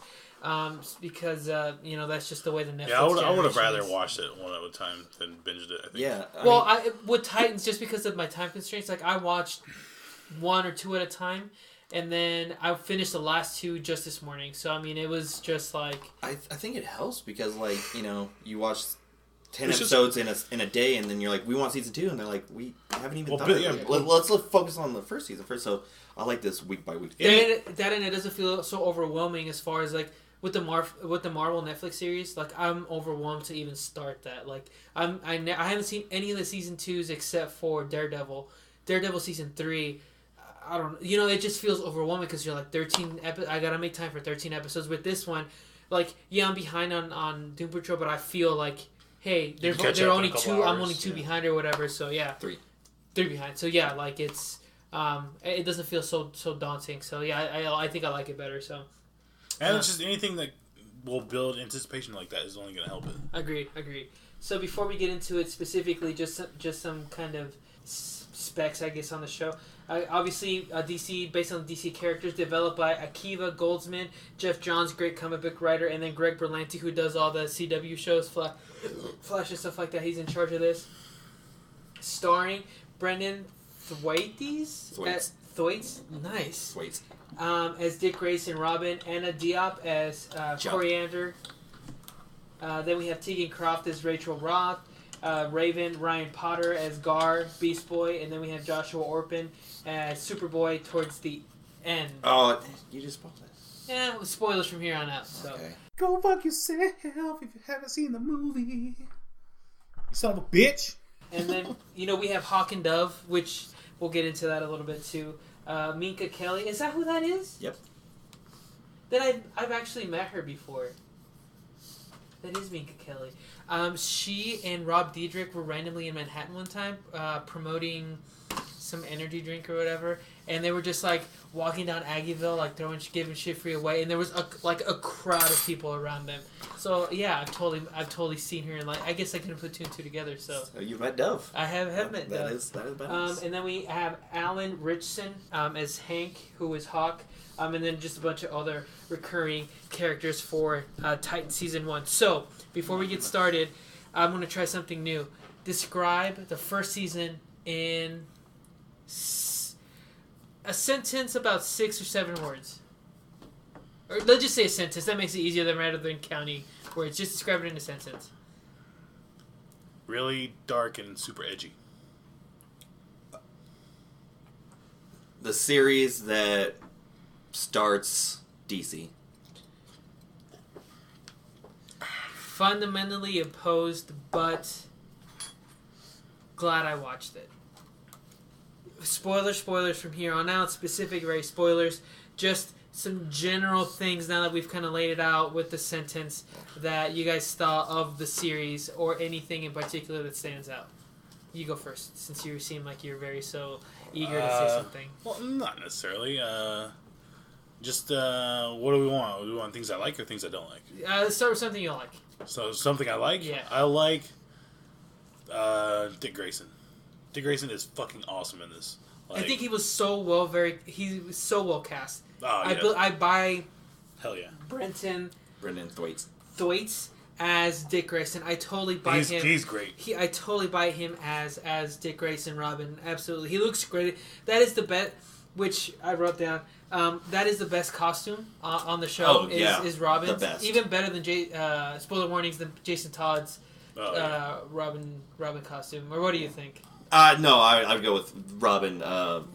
because that's just the way the Netflix. Yeah, I would have rather watched it one at a time than binged it. I think. Yeah. With Titans, just because of my time constraints, like I watched 1 or 2 at a time. And then I finished the last 2 just this morning. So, I mean, it was just like... I think it helps because, like, you watch 10 episodes in a day, and then you're like, we want season 2, and they're like, we haven't even done it. Let's focus on the first season first. So, I like this week by week. That and it doesn't feel so overwhelming as far as, like, with the Marvel Netflix series. Like, I'm overwhelmed to even start that. Like, I haven't seen any of the season 2s except for Daredevil. Daredevil season 3... I don't know. It just feels overwhelming because you're like 13 I gotta make time for 13 episodes. With this one, like, I'm behind on Doom Patrol, but I feel like, hey, they're only 2. I'm only 2 behind or whatever. So yeah, 3 behind. So yeah, like it's it doesn't feel so daunting. So yeah, I think I like it better. So and it's just anything that will build anticipation like that is only gonna help it. Agreed. So before we get into it specifically, just some kind of specs, I guess, on the show. Obviously, DC, based on DC characters, developed by Akiva Goldsman, Jeff Johns, great comic book writer, and then Greg Berlanti, who does all the CW shows, Flash and stuff like that. He's in charge of this. Starring Brendan Thwaites? Thwaites? Nice. Thwaites. As Dick Grayson, Robin. Anna Diop as Coriander. Then we have Tegan Croft as Rachel Roth. Raven, Ryan Potter as Gar, Beast Boy, and then we have Joshua Orpin as Superboy towards the end. Oh, you just spoiled it. Yeah, it was spoilers from here on out. So okay. Go fuck yourself if you haven't seen the movie. You son of a bitch. And then we have Hawk and Dove, which we'll get into that a little bit too. Minka Kelly, is that who that is? Yep. Then I've actually met her before. That is Minka Kelly. She and Rob Diedrich were randomly in Manhattan one time promoting some energy drink or whatever, and they were just like walking down Aggieville, like giving shit free away, and there was a crowd of people around them. So yeah, I've totally seen her, and like I guess I can put 2 and 2 together. So you've met Dove. I have met Dove. That is badass. And then we have Alan Richson as Hank, who is Hawk. And then just a bunch of other recurring characters for Titan Season 1. So, before we get started, I'm going to try something new. Describe the first season in a sentence about 6 or 7 words. Or let's just say a sentence. That makes it easier rather than counting words. Just describe it in a sentence. Really dark and super edgy. The series that starts DC. Fundamentally opposed, but glad I watched it. Spoilers from here on out. Specific, very spoilers. Just some general things now that we've kind of laid it out with the sentence that you guys thought of the series or anything in particular that stands out. You go first, since you seem like you're very so eager to say something. Well, not necessarily. Just, what do we want? Do we want things I like or things I don't like? Let's start with something you like. So, something I like? Yeah. I like Dick Grayson. Dick Grayson is fucking awesome in this. Like, I think he was so well cast. Oh, yeah. I buy... Hell yeah. Brendan Thwaites as Dick Grayson. I totally buy him. He's great. I totally buy him as Dick Grayson, Robin. Absolutely. He looks great. That is the best... Which I wrote down. That is the best costume on the show. Is Robin. The best. Even better than spoiler warnings than Jason Todd's Robin costume. Or what do you think? No, I would go with Robin.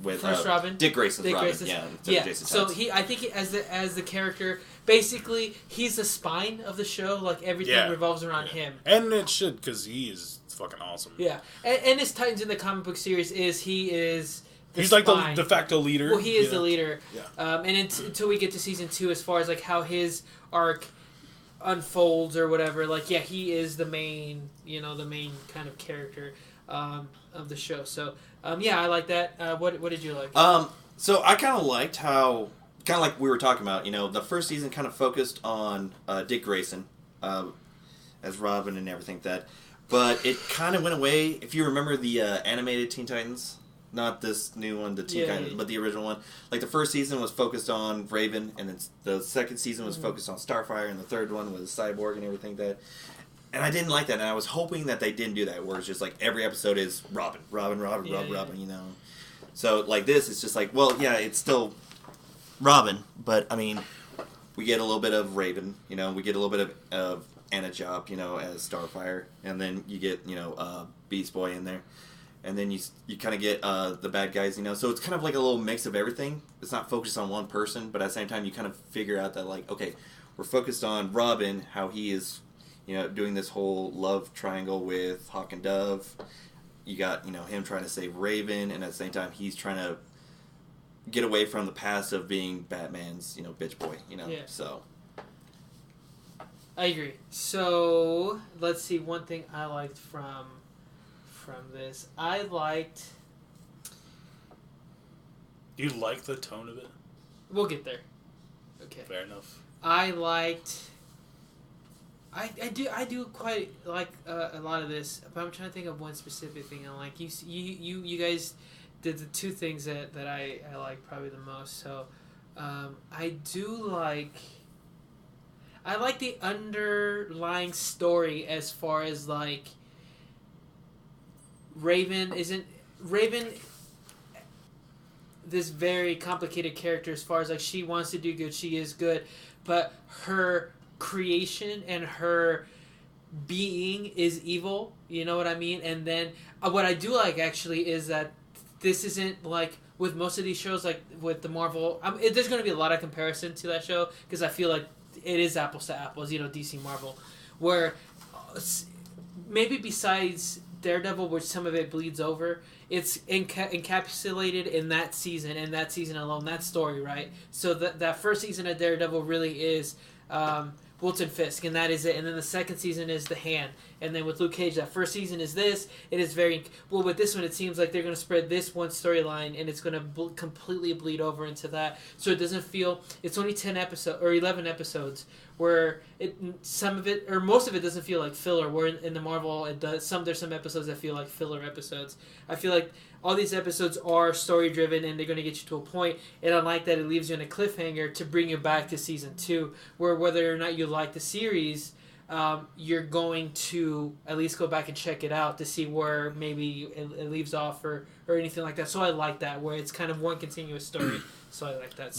With first Robin. Dick Grayson's Robin. Yeah. Jason Todd's. I think as the character, basically he's the spine of the show. Like everything revolves around him. And it should, because he is fucking awesome. Yeah, and his Titans in the comic book series he's like the de facto leader. Well, he is the leader. Yeah. And until we get to season 2, as far as like how his arc unfolds or whatever, like he is the main kind of character of the show. So I like that. What did you like? So I kind of liked how, kind of like we were talking about, the first season kind of focused on Dick Grayson as Robin and everything that. But it kind of went away. If you remember the animated Teen Titans, not this new one, the Teen Titans, but the original one. Like the first season was focused on Raven, and then the second season was focused on Starfire, and the third one was Cyborg and everything that. And I didn't like that, and I was hoping that they didn't do that, where it's just like every episode is Robin, you know. So like this, it's just like, well, yeah, it's still Robin, but I mean, we get a little bit of Raven, you know, we get a little bit of Anna Job, you know, as Starfire, and then you get, you know, Beast Boy in there, and then you kind of get the bad guys, you know, so it's kind of like a little mix of everything. It's not focused on one person, but at the same time you kind of figure out that, like, okay, we're focused on Robin, how he is, you know, doing this whole love triangle with Hawk and Dove. You got, you know, him trying to save Raven, and at the same time he's trying to get away from the past of being Batman's, you know, bitch boy, you know, so... I agree. So let's see. One thing I liked from this, I liked. You like the tone of it? We'll get there. Okay. Fair enough. I liked. I do quite like a lot of this, but I'm trying to think of one specific thing. And like you guys did the two things that I like probably the most. So I do like. I like the underlying story as far as, like, Raven this very complicated character as far as, like, she wants to do good, she is good, but her creation and her being is evil, you know what I mean? And then what I do like, actually, is that this isn't, like, with most of these shows, like, with the Marvel, there's going to be a lot of comparison to that show, because I feel like it is apples to apples, you know, DC Marvel, where maybe besides Daredevil, which some of it bleeds over, it's encapsulated in that season alone, that story, right? So that first season of Daredevil really is Wilson Fisk, and that is it. And then the second season is The Hand. And then with Luke Cage, that first season is this. It is very... Well, with this one, it seems like they're going to spread this one storyline, and it's going to completely bleed over into that. So it doesn't feel... It's only 10 episodes, or 11 episodes, where some of it, or most of it doesn't feel like filler, where in the Marvel, it does. There's some episodes that feel like filler episodes. I feel like all these episodes are story-driven, and they're going to get you to a point, and I like that it leaves you in a cliffhanger to bring you back to Season 2, where whether or not you like the series, you're going to at least go back and check it out to see where maybe it leaves off or anything like that. So I like that, where it's kind of one continuous story, so I like that.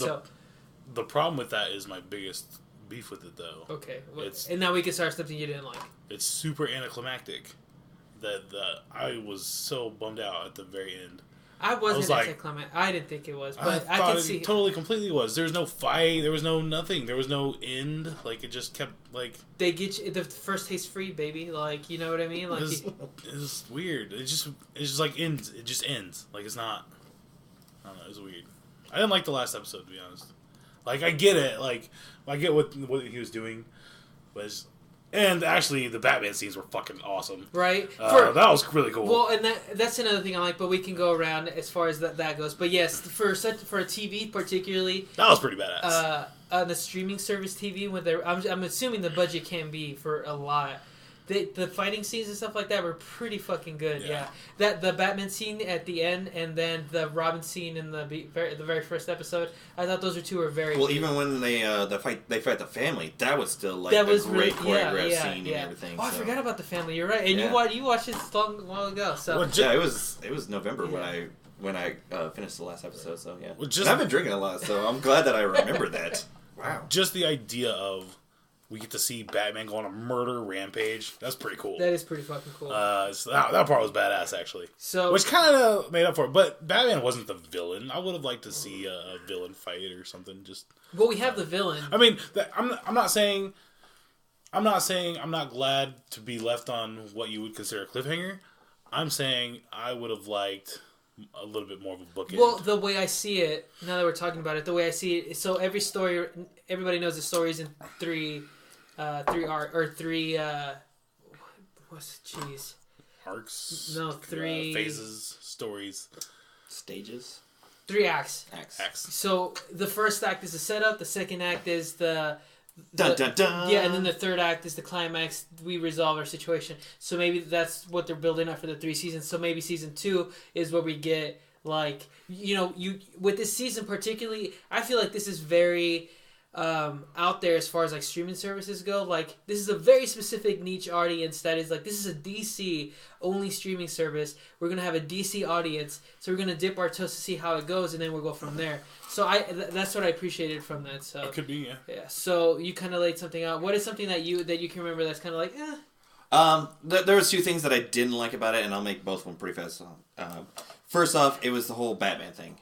The problem with that is my biggest beef with it, though. Okay, and now we can start something you didn't like. It's super anticlimactic. That I was so bummed out at the very end. I wasn't anticlimactic. I didn't think it was, but I can see. Totally, completely was. There was no fight. There was no nothing. There was no end. Like, it just kept, like... They get you... The first taste free, baby. Like, you know what I mean? Like, it's weird. It's just, like, ends. It just ends. Like, it's not... I don't know. It was weird. I didn't like the last episode, to be honest. Like, I get it. Like, I get what he was doing. But and actually, the Batman scenes were fucking awesome. Right? That was really cool. Well, and that's another thing I like, but we can go around as far as that goes. But yes, for a TV particularly... That was pretty badass. On the streaming service TV, when I'm assuming the budget can be for a lot. The fighting scenes and stuff like that were pretty fucking good. Yeah. The Batman scene at the end, and then the Robin scene in the very first episode. I thought those two were very. Well, even when they fight the family, that was still like a great choreographed scene and everything. Oh, I forgot about the family. You're right, and you watched it a while ago. So it was November when I finished the last episode. So yeah, I've been drinking a lot, so I'm glad that I remember that. Wow, just the idea of. We get to see Batman go on a murder rampage. That's pretty cool. That is pretty fucking cool. So that part was badass, actually. Which kind of made up for it. But Batman wasn't the villain. I would have liked to see a villain fight or something. Well, we have the villain. I mean, I'm not saying I'm not glad to be left on what you would consider a cliffhanger. I'm saying I would have liked a little bit more of a bookend. Well, the way I see it, now that we're talking about it, the way I see it, so every story, everybody knows the story's in three arcs. No, three phases, stories, stages. 3 acts. Acts. So the first act is the setup. The second act is the Dun, dun, dun. Yeah, and then the third act is the climax. We resolve our situation. So maybe that's what they're building up for the 3 seasons. So maybe season 2 is where we get like you with this season particularly. I feel like this is very out there as far as like streaming services go. Like this is a very specific niche audience that is like, this is a DC only streaming service. We're gonna have a DC audience, so we're gonna dip our toes to see how it goes, and then we'll go from there. So that's what I appreciated from that. So it could be, yeah. So you kind of laid something out. What is something that you can remember that's kind of like There was 2 things that I didn't like about it, and I'll make both of them pretty fast. First off, it was the whole Batman thing.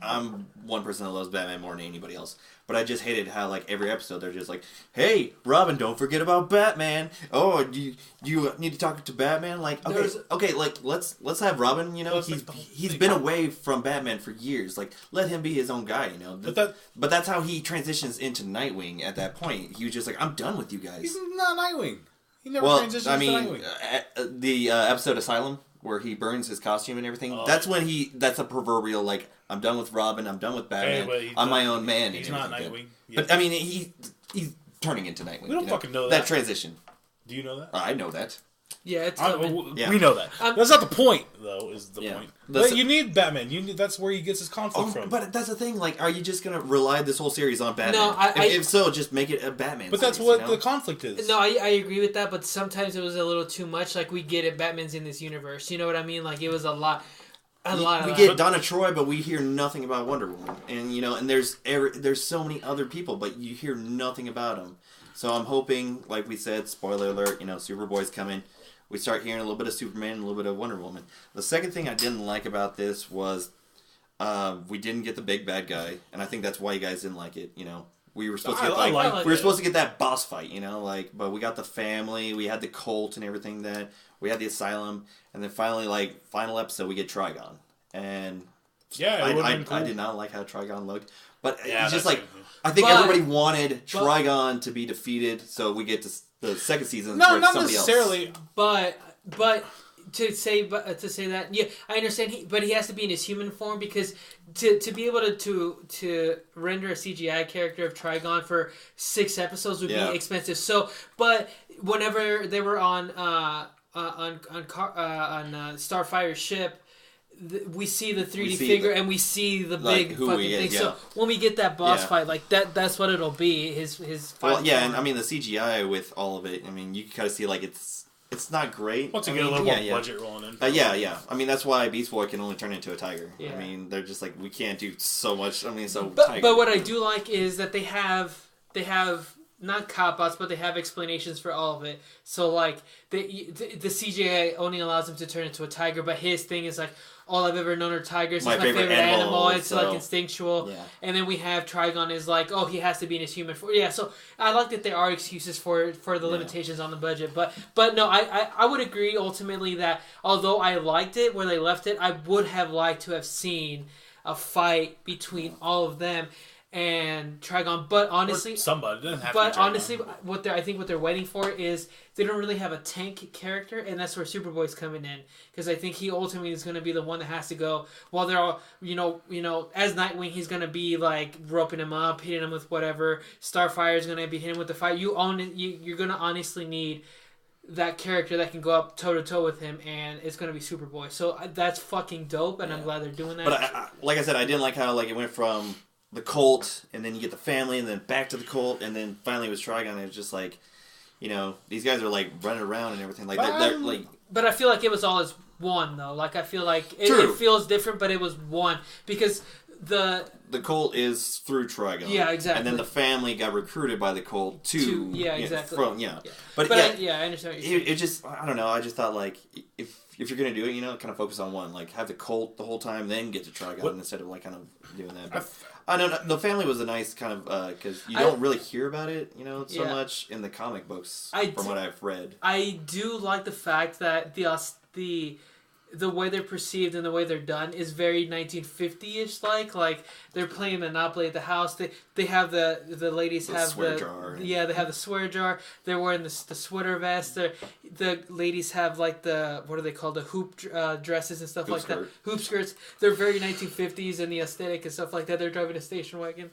I'm one person that loves Batman more than anybody else, but I just hated how like every episode they're just like, "Hey, Robin, don't forget about Batman. Oh, you need to talk to Batman." Like, okay, like let's have Robin. He's been away from Batman for years. Like, let him be his own guy. But that's how he transitions into Nightwing. At that point, he was just like, "I'm done with you guys." He's not Nightwing. He never transitions to Nightwing. The episode Asylum, where he burns his costume and everything. That's when that's a proverbial, like, I'm done with Robin, I'm done with Batman, I'm my own man. He's not Nightwing. But, I mean, he's turning into Nightwing. We don't fucking know that. That transition. Do you know that? I know that. Yeah, it's we know that. That's not the point, though, is the point. But you need Batman. That's where he gets his conflict from. But that's the thing, like, are you just going to rely this whole series on Batman? No, if so, just make it a Batman But series, that's what the conflict is. No, I agree with that, but sometimes it was a little too much. Like, we get it, Batman's in this universe. You know what I mean? Like, it was a lot. We get Donna Troy, but we hear nothing about Wonder Woman. And there's so many other people, but you hear nothing about them. So I'm hoping, like we said, spoiler alert, Superboy's coming. We start hearing a little bit of Superman and a little bit of Wonder Woman. The second thing I didn't like about this was we didn't get the big bad guy, and I think that's why you guys didn't like it. We were supposed to get supposed to get that boss fight, but we got the family, we had the cult and everything, that we had the asylum, and then finally, final episode, we get Trigon, and I did not like how Trigon looked, but it's just like I think everybody wanted Trigon to be defeated, so we get to the second season. No, not necessarily. Else. But to say that, yeah, I understand. But he has to be in his human form, because to be able to render a CGI character of Trigon for 6 episodes would be expensive. So, but whenever they were on Starfire's ship, we see the 3D figure and we see the big fucking thing. Yeah. So when we get that boss fight, like that's what it'll be. His well, yeah, and I mean the CGI with all of it. I mean, you can kind of see like it's not great. Once you get a little more budget rolling in. Yeah. I mean, that's why Beast Boy can only turn into a tiger. Yeah. I mean, they're just like, we can't do so much. I mean, But what I do like is that they have not cop-outs, but they have explanations for all of it. So like the CGI only allows him to turn into a tiger, but his thing is like, all I've ever known are tigers. It's my favorite animal. It's like instinctual. Yeah. And then we have Trigon is like, oh, he has to be in his human form. Yeah, so I like that there are excuses for the limitations on the budget. But no, I would agree ultimately that although I liked it where they left it, I would have liked to have seen a fight between all of them and Trigon. But honestly, somebody doesn't have. But honestly, what they're waiting for is they don't really have a tank character, and that's where Superboy's coming in, because I think he ultimately is going to be the one that has to go. While they're all, as Nightwing, he's going to be like roping him up, hitting him with whatever. Starfire is going to be hitting him with the fight. You're going to honestly need that character that can go up toe to toe with him, and it's going to be Superboy. So that's fucking dope, and I'm glad they're doing that. But like I said, I didn't like how it went from the cult, and then you get the family, and then back to the cult, and then finally it was Trigon, and it was just like, these guys are like running around and everything. Like they're like. But I feel like it was all as one though. Like I feel like it feels different, but it was one because the cult is through Trigon. Yeah, exactly. And then the family got recruited by the cult to exactly. But I understand what you're saying. It just, I don't know. I just thought like if you're gonna do it, kind of focus on one. Like have the cult the whole time, then get to Trigon instead of like kind of doing that. But I know the family was a nice kind of because you don't really hear about it, so much in the comic books from what I've read. I do like the fact that the way they're perceived and the way they're done is very 1950-ish like they're playing Monopoly at the house. They have the ladies have swear jar. Yeah, they have the swear jar. They're wearing the sweater vest. The ladies have like the, what are they called, the hoop dresses and stuff that. Hoop skirts. They're very 1950s and the aesthetic and stuff like that. They're driving a station wagon.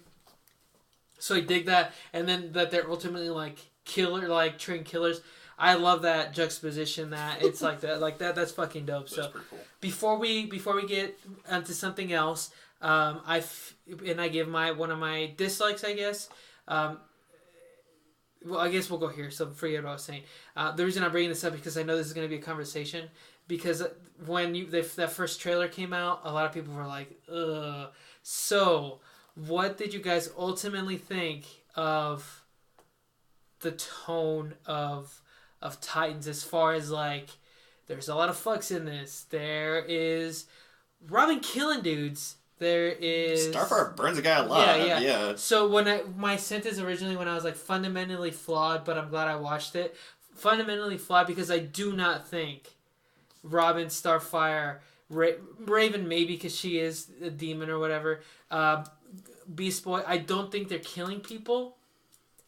So I dig that, and then that they're ultimately like trained killers. I love that juxtaposition. That it's like that. That's fucking dope. That's pretty cool. Before we get onto something else, I give one of my dislikes, I guess. Well, I guess we'll go here. So forget what I was saying. The reason I'm bringing this up because I know this is going to be a conversation. Because when that first trailer came out, a lot of people were like, "Ugh." So, what did you guys ultimately think of the tone of Titans as far as like, there's a lot of fucks in this. There is Robin killing dudes. There is Starfire burns a guy alive. Yeah. So my sentence originally when I was like fundamentally flawed, but I'm glad I watched it. Fundamentally flawed because I do not think Robin, Starfire, Raven maybe because she is a demon or whatever. Beast Boy, I don't think they're killing people.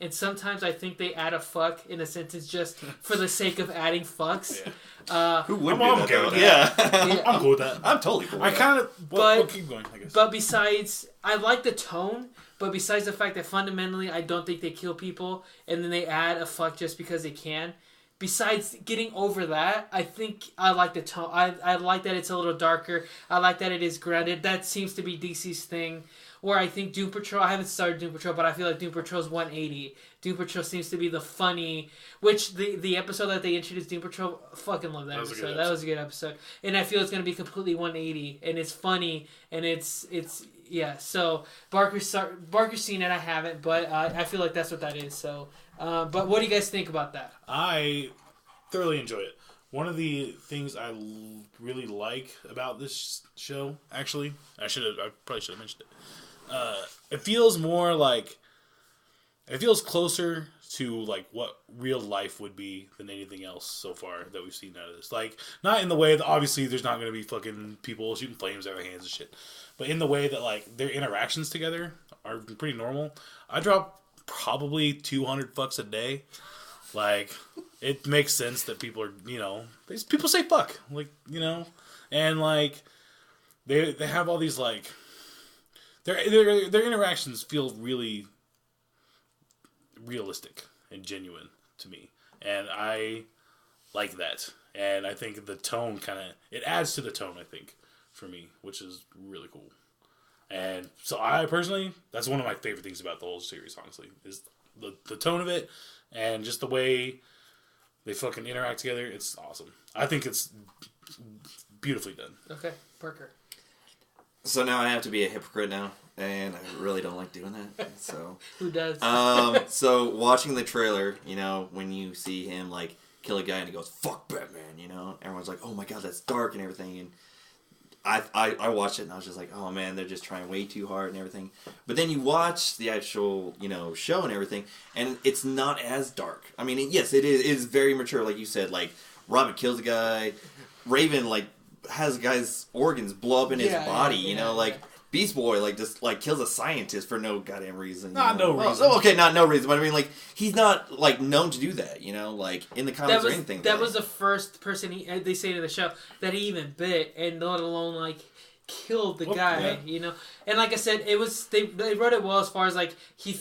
And sometimes I think they add a fuck in a sentence just for the sake of adding fucks. Yeah. Who would I'm okay with that? Yeah. I'm cool with that. I'm totally cool with that. I kind of... We'll keep going, I guess. But besides... I like the tone, but besides the fact that fundamentally I don't think they kill people, and then they add a fuck just because they can. Besides getting over that, I think I like the tone. I like that it's a little darker. I like that it is grounded. That seems to be DC's thing. Where I think Doom Patrol, I haven't started Doom Patrol, but I feel like Doom Patrol's 180. Doom Patrol seems to be the funny, which the episode that they introduced Doom Patrol, fucking love that episode. That was a good episode. And I feel it's going to be completely 180, and it's funny, and it's yeah. So Barker's seen it, I haven't, but I feel like that's what that is. So, but what do you guys think about that? I thoroughly enjoy it. One of the things I really like about this show, actually, I probably should have mentioned it. It feels more like, it feels closer to like what real life would be than anything else so far that we've seen out of this. Like, not in the way that obviously there's not going to be fucking people shooting flames out of their hands and shit, but in the way that like their interactions together are pretty normal. I drop probably 200 fucks a day. Like, it makes sense that people are, people say fuck, like, and like they have all these like their interactions feel really realistic and genuine to me, and I like that. And I think the tone it adds to the tone, I think, for me, which is really cool. And so I personally, that's one of my favorite things about the whole series, honestly, is the tone of it and just the way they fucking interact together. It's awesome. I think it's beautifully done. Okay, Parker. So now I have to be a hypocrite now, and I really don't like doing that. So who does? So watching the trailer, when you see him like kill a guy and he goes "fuck Batman," everyone's like, "Oh my god, that's dark" and everything. And I watched it and I was just like, "Oh man, they're just trying way too hard and everything." But then you watch the actual show and everything, and it's not as dark. I mean, yes, it is very mature, like you said. Like Robin kills a guy, Raven like has a guy's organs blow up in his body, like Beast Boy like just like kills a scientist for no goddamn reason. No reason. Well, okay, not no reason, but I mean like he's not like known to do that, like in the comics or anything. That was the first person they say to the show that he even bit, and let alone like killed the guy, And like I said, it was they wrote it well as far as like he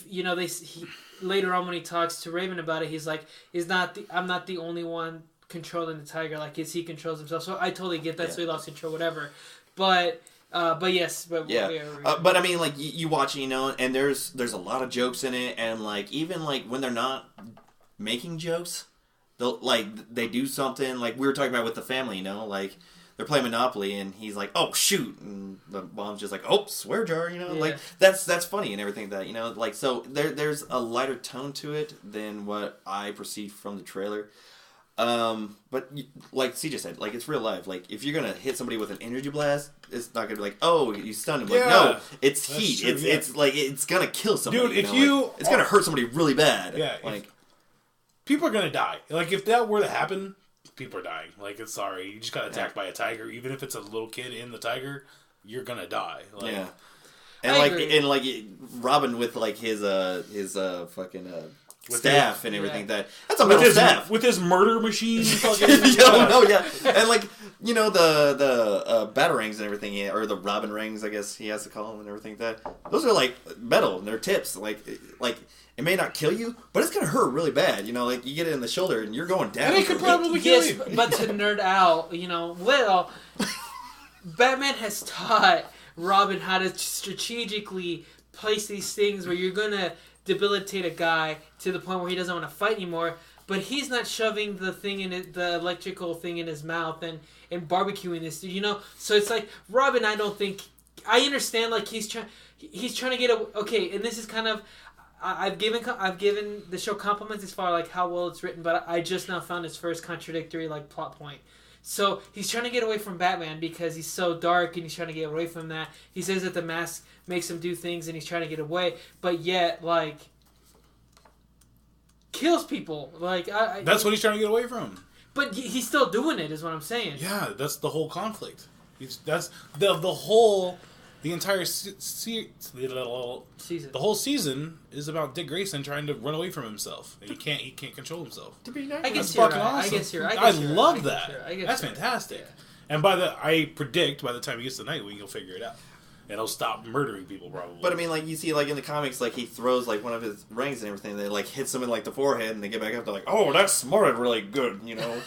later on when he talks to Raven about it, he's like, I'm not the only one controlling the tiger, like he controls himself. So I totally get that. So he lost control, whatever. But yes, but but I mean, like you watch it, and there's a lot of jokes in it, and like even like when they're not making jokes, they do something like we were talking about with the family, like they're playing Monopoly, and he's like, "Oh shoot," and the mom's just like, "Oh, swear jar," like that's funny and everything that like so there's a lighter tone to it than what I perceived from the trailer. But like CJ said, like it's real life. Like if you're gonna hit somebody with an energy blast, it's not gonna be like, oh, you stunned him. Like no, it's heat. True, it's like it's gonna kill somebody. Dude, it's gonna hurt somebody really bad. Yeah, like people are gonna die. Like if that were to happen, people are dying. Like it's sorry, you just got attacked by a tiger. Even if it's a little kid in the tiger, you're gonna die. Like, and like Robin with like his fucking. With staff and everything that's a metal staff with his murder machine. And like the batarangs and everything, or the robin rings, I guess he has to call them and everything. That those are like metal and they're tips. Like it may not kill you, but it's gonna hurt really bad. You know, like you get it in the shoulder and you're going down. And it could probably kill you. But to nerd out, you know, well, Batman has taught Robin how to strategically place these things where you're gonna debilitate a guy to the point where he doesn't want to fight anymore. But he's not shoving the thing in it, the electrical thing in his mouth and barbecuing this dude, you know. So it's like Robin. I don't think I understand. Like he's trying to get a okay. And this is kind of I've given the show compliments as far like how well it's written, but I just now found his first contradictory like plot point. So he's trying to get away from Batman because he's so dark and he's trying to get away from that. He says that the mask makes him do things and he's trying to get away, but yet like kills people. Like that's what he's trying to get away from. But he's still doing it, is what I'm saying. Yeah, that's the whole conflict. That's the entire season. The whole season is about Dick Grayson trying to run away from himself, and he can't control himself. To be nice. I guess that's you're fucking right. awesome. I love that. That's right. fantastic. Yeah. And I predict by the time he gets to Nightwing, he'll figure it out. And he'll stop murdering people, probably. But I mean, like you see, like in the comics, like he throws like one of his rings and everything. That like hits him in like the forehead, and they get back up. They're like, "Oh, that smarted really good," you know.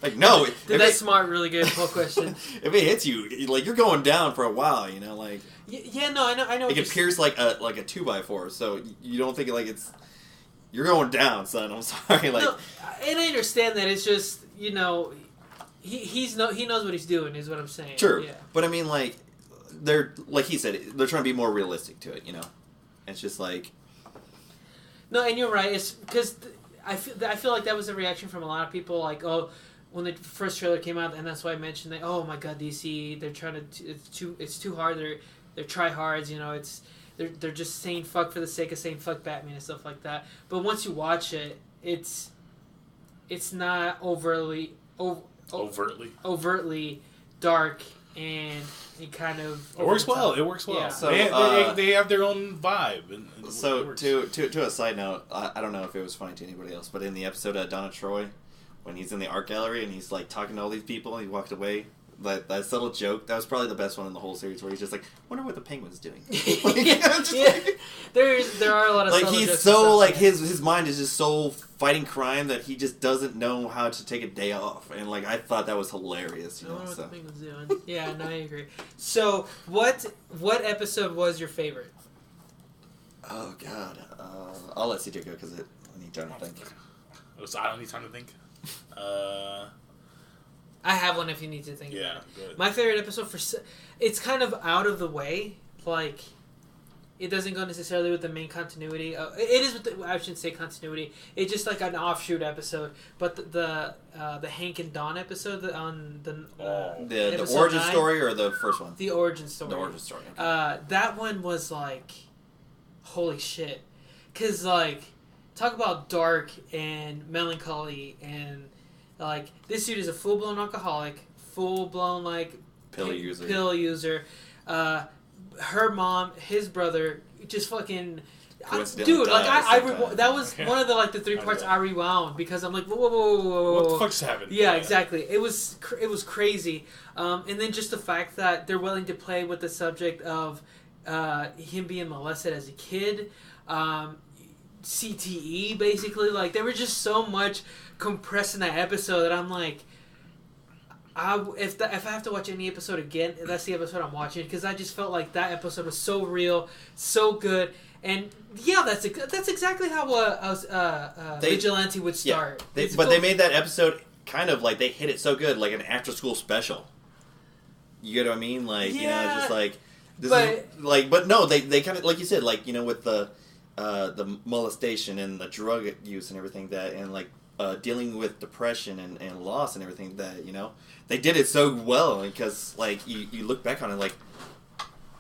Like no, did that smart really good? Full question. If it hits you, like you're going down for a while, you know. Like yeah, no, I know. It can pierce like a 2x4, so you don't think like you're going down, son. I'm sorry, like. No, and I understand that. It's just you know, he knows what he's doing. Is what I'm saying. Sure, yeah. But I mean, like. They're like he said, they're trying to be more realistic to it, you know. It's just like no, and you're right. It's because I feel like that was a reaction from a lot of people. Like, oh, when the first trailer came out, and that's why I mentioned that. Oh my God, DC, they're trying to. It's too hard. They're tryhards. You know, they're just saying fuck for the sake of saying fuck Batman and stuff like that. But once you watch it, it's not overtly dark. And it kind of it works well. Yeah. So, they have their own vibe. And so to a side note, I don't know if it was funny to anybody else, but in the episode of Donna Troy, when he's in the art gallery and he's like talking to all these people, and he walked away. That subtle joke, that was probably the best one in the whole series, where he's just like, "Wonder what the Penguin's doing." Like, there are a lot of like he's so like his mind is just so fighting crime that he just doesn't know how to take a day off, and like I thought that was hilarious. You know, what the Penguin's doing. Yeah, no, I agree. So what episode was your favorite? Oh God, I'll let CJ go because I need time to think. I don't need time to think. I have one if you need to think. Yeah, about it. good. My favorite episode it's kind of out of the way. Like, it doesn't go necessarily with the main continuity. It is with I shouldn't say continuity. It's just like an offshoot episode. But the Hank and Dawn episode on the origin story or the first one. The origin story. The origin story. Okay. That one was like, holy shit, because like, talk about dark and melancholy and. Like, this dude is a full-blown alcoholic, full-blown, like... Pill user. Her mom, his brother, just fucking... Dude, like, that was one of the 3 parts I rewound, because I'm like, whoa. What the fuck's happening? Yeah, exactly. It was crazy. And then just the fact that they're willing to play with the subject of him being molested as a kid, CTE, basically. Like, there was just so much compressed in that episode that I'm like, if I have to watch any episode again, that's the episode I'm watching, because I just felt like that episode was so real, so good, and yeah, that's exactly how Vigilante would start. Yeah, they made that episode kind of like they hit it so good, like an after-school special. You get what I mean? Like, you know, just like but no, they kind of, like you said, like, you know, with the molestation and the drug use and everything that, and like dealing with depression and loss and everything that, you know, they did it so well, because like you look back on it like,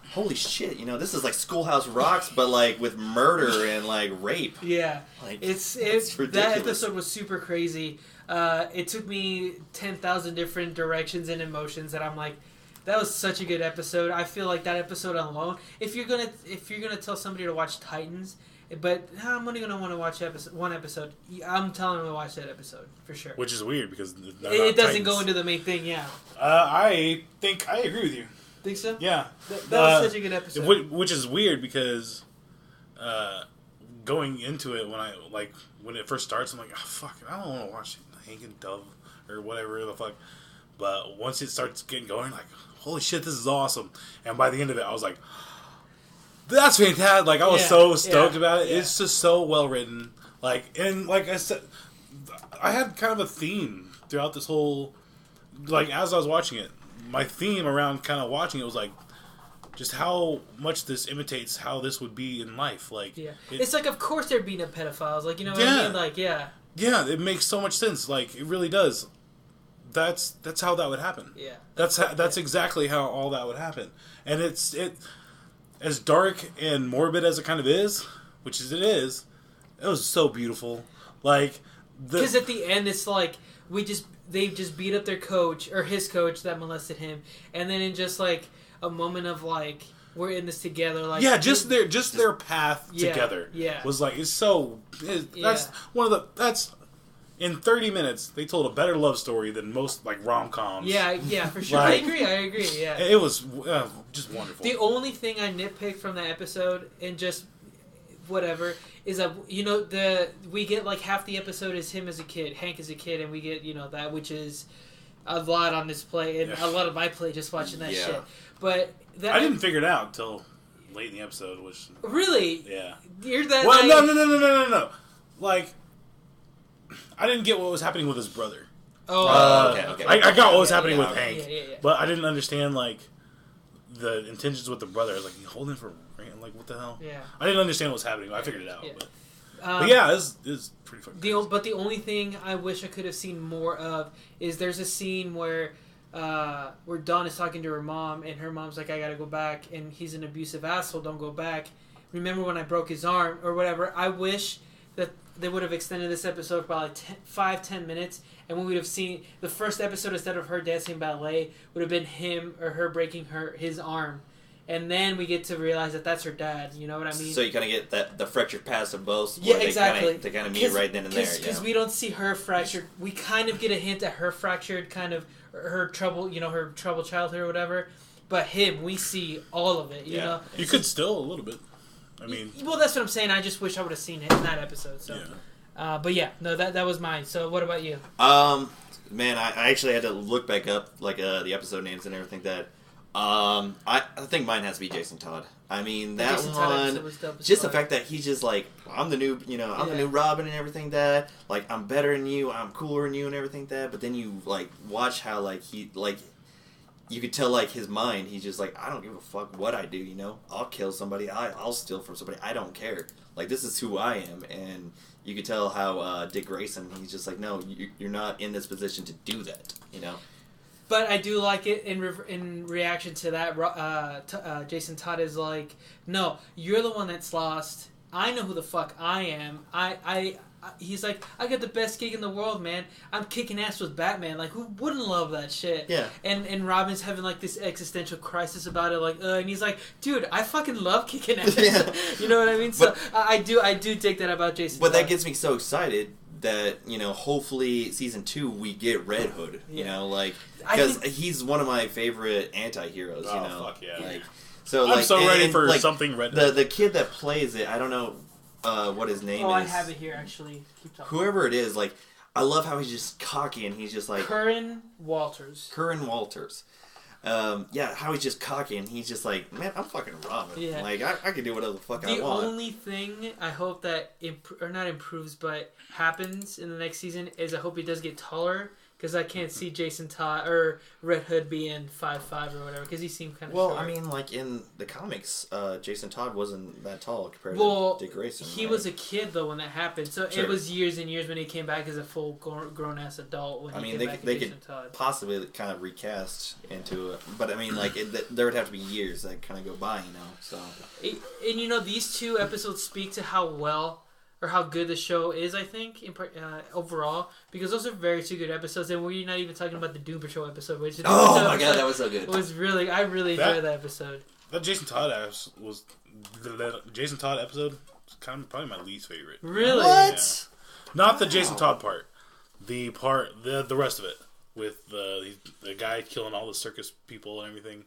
holy shit, you know, this is like Schoolhouse Rocks, but like with murder and like rape. Yeah, like it's ridiculous. That episode was super crazy. It took me 10,000 different directions and emotions that I'm like, that was such a good episode. I feel like that episode alone, if you're gonna tell somebody to watch Titans, But I'm only gonna want to watch one episode. I'm telling him to watch that episode for sure. Which is weird because it doesn't go into the main thing. Yeah. I think I agree with you. Think so? Yeah. That was such a good episode. Which is weird because going into it when it first starts, I'm like, oh fuck, I don't want to watch Hank and Dove or whatever the fuck. But once it starts getting going, like, holy shit, this is awesome. And by the end of it, I was like, that's fantastic. Like, I was so stoked about it. Yeah. It's just so well written. Like, and like I said, I had kind of a theme throughout this whole, like, as I was watching it, my theme around kind of watching it was like, just how much this imitates how this would be in life. Like, it's like, of course they're being pedophiles. Like, you know what I mean? Like, yeah, it makes so much sense. Like, it really does. That's how that would happen. Yeah, that's exactly how all that would happen. And it as dark and morbid as it kind of is, which is it was so beautiful. Like, because at the end it's like they just beat up their coach or his coach that molested him, and then in just like a moment of like, we're in this together. Like, just their path together. Yeah, was like that's one of the in 30 minutes, they told a better love story than most, like, rom-coms. Yeah, for sure. Like, I agree, yeah. It was just wonderful. The only thing I nitpicked from that episode, and just whatever, is that, you know, we get, like, half the episode is him as a kid, Hank as a kid, and we get, you know, that, which is a lot on display, and a lot of my play just watching that shit. But I didn't figure it out until late in the episode, which... Really? Yeah. You're that... Well, no. Like... I didn't get what was happening with his brother. Oh, okay. I got what was happening with Hank, but I didn't understand like the intentions with the brother. I was like, you holding for like what the hell? Yeah, I didn't understand what was happening. I figured it out, but yeah, it's pretty fucking. But the only thing I wish I could have seen more of is there's a scene where Dawn is talking to her mom, and her mom's like, I gotta go back, and he's an abusive asshole. Don't go back. Remember when I broke his arm or whatever? I wish that they would have extended this episode by like 5-10 minutes, and we would have seen the first episode, instead of her dancing ballet, would have been him or her breaking his arm, and then we get to realize that that's her dad. You know what I mean? So you kind of get the fractured past of both. Yeah, exactly. They kind of meet right then and there. Because we don't see her fractured. We kind of get a hint at her fractured, kind of her trouble, you know, her troubled childhood or whatever. But him, we see all of it. You know, you could still a little bit. I mean, well, that's what I'm saying. I just wish I would have seen it in that episode. So, but yeah, no, that was mine. So, what about you? Man, I actually had to look back up like the episode names and everything. That I think mine has to be Jason Todd. I mean, that one, just the fact that he's just like, I'm the new, you know, I'm the new Robin and everything. That like, I'm better than you, I'm cooler than you and everything. That, but then you like watch how like he like. You could tell, like, his mind, he's just like, I don't give a fuck what I do, you know? I'll kill somebody, I'll steal from somebody, I don't care. Like, this is who I am, and you could tell how Dick Grayson, he's just like, no, you're not in this position to do that, you know? But I do like it in reaction to that, Jason Todd is like, no, you're the one that's lost, I know who the fuck I am, he's like, I got the best gig in the world, man. I'm kicking ass with Batman. Like, who wouldn't love that shit? Yeah. And Robin's having like this existential crisis about it, like, and he's like, dude, I fucking love kicking ass. Yeah. You know what I mean? So I do take that about Jason. But that gets me so excited that, you know, hopefully season 2 we get Red Hood. You know, like, because he's one of my favorite anti-heroes. Oh, you know, fuck yeah. Like, so I'm so ready for like, something Red Hood. The kid that plays it, I don't know. What his name is. I have it here, actually. Keep talking. Whoever it is, like, I love how he's just cocky and he's just like... Curran Walters. How he's just cocky and he's just like, man, I'm fucking Robin. Yeah. Like, I can do whatever the fuck I want. The only thing I hope that, not improves, but happens in the next season is I hope he does get taller. Because I can't see Jason Todd or Red Hood being 5'5" or whatever. Because he seemed kind of short. I mean, like in the comics, Jason Todd wasn't that tall compared to Dick Grayson. He was a kid though when that happened. So it was years and years when he came back as a full grown ass adult. When he came back as Jason Todd. Possibly kind of recast into it, but I mean, like there would have to be years that kind of go by, you know. So and you know, these 2 episodes speak to how well. Or how good the show is, I think, overall, because those are very 2 good episodes, and we're not even talking about the Doom Patrol episode, which is God, that was so good. It was really, I really enjoyed that episode. That Jason Todd episode probably my least favorite. Really? What? Yeah. Not the Jason Todd part. The rest of it with the guy killing all the circus people and everything.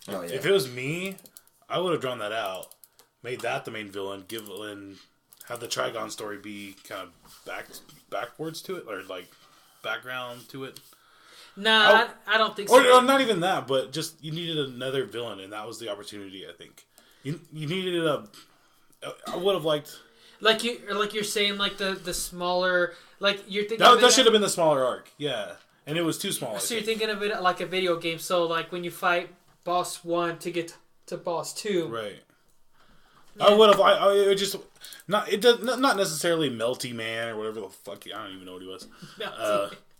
Oh, yeah. If it was me, I would have drawn that out, made that the main villain, and have the Trigon story be kind of backwards to it, or like background to it. Nah, I don't think so. Or not even that, but just you needed another villain, and that was the opportunity. I think you needed I would have liked. Like you're saying, like the smaller, like you're thinking that should have been the smaller arc, yeah, and it was too small. So you're thinking of it like a video game. So like when you fight boss 1 to get to boss 2, right? Yeah. I would have. I just not necessarily Melty Man or whatever the fuck. I don't even know what he was.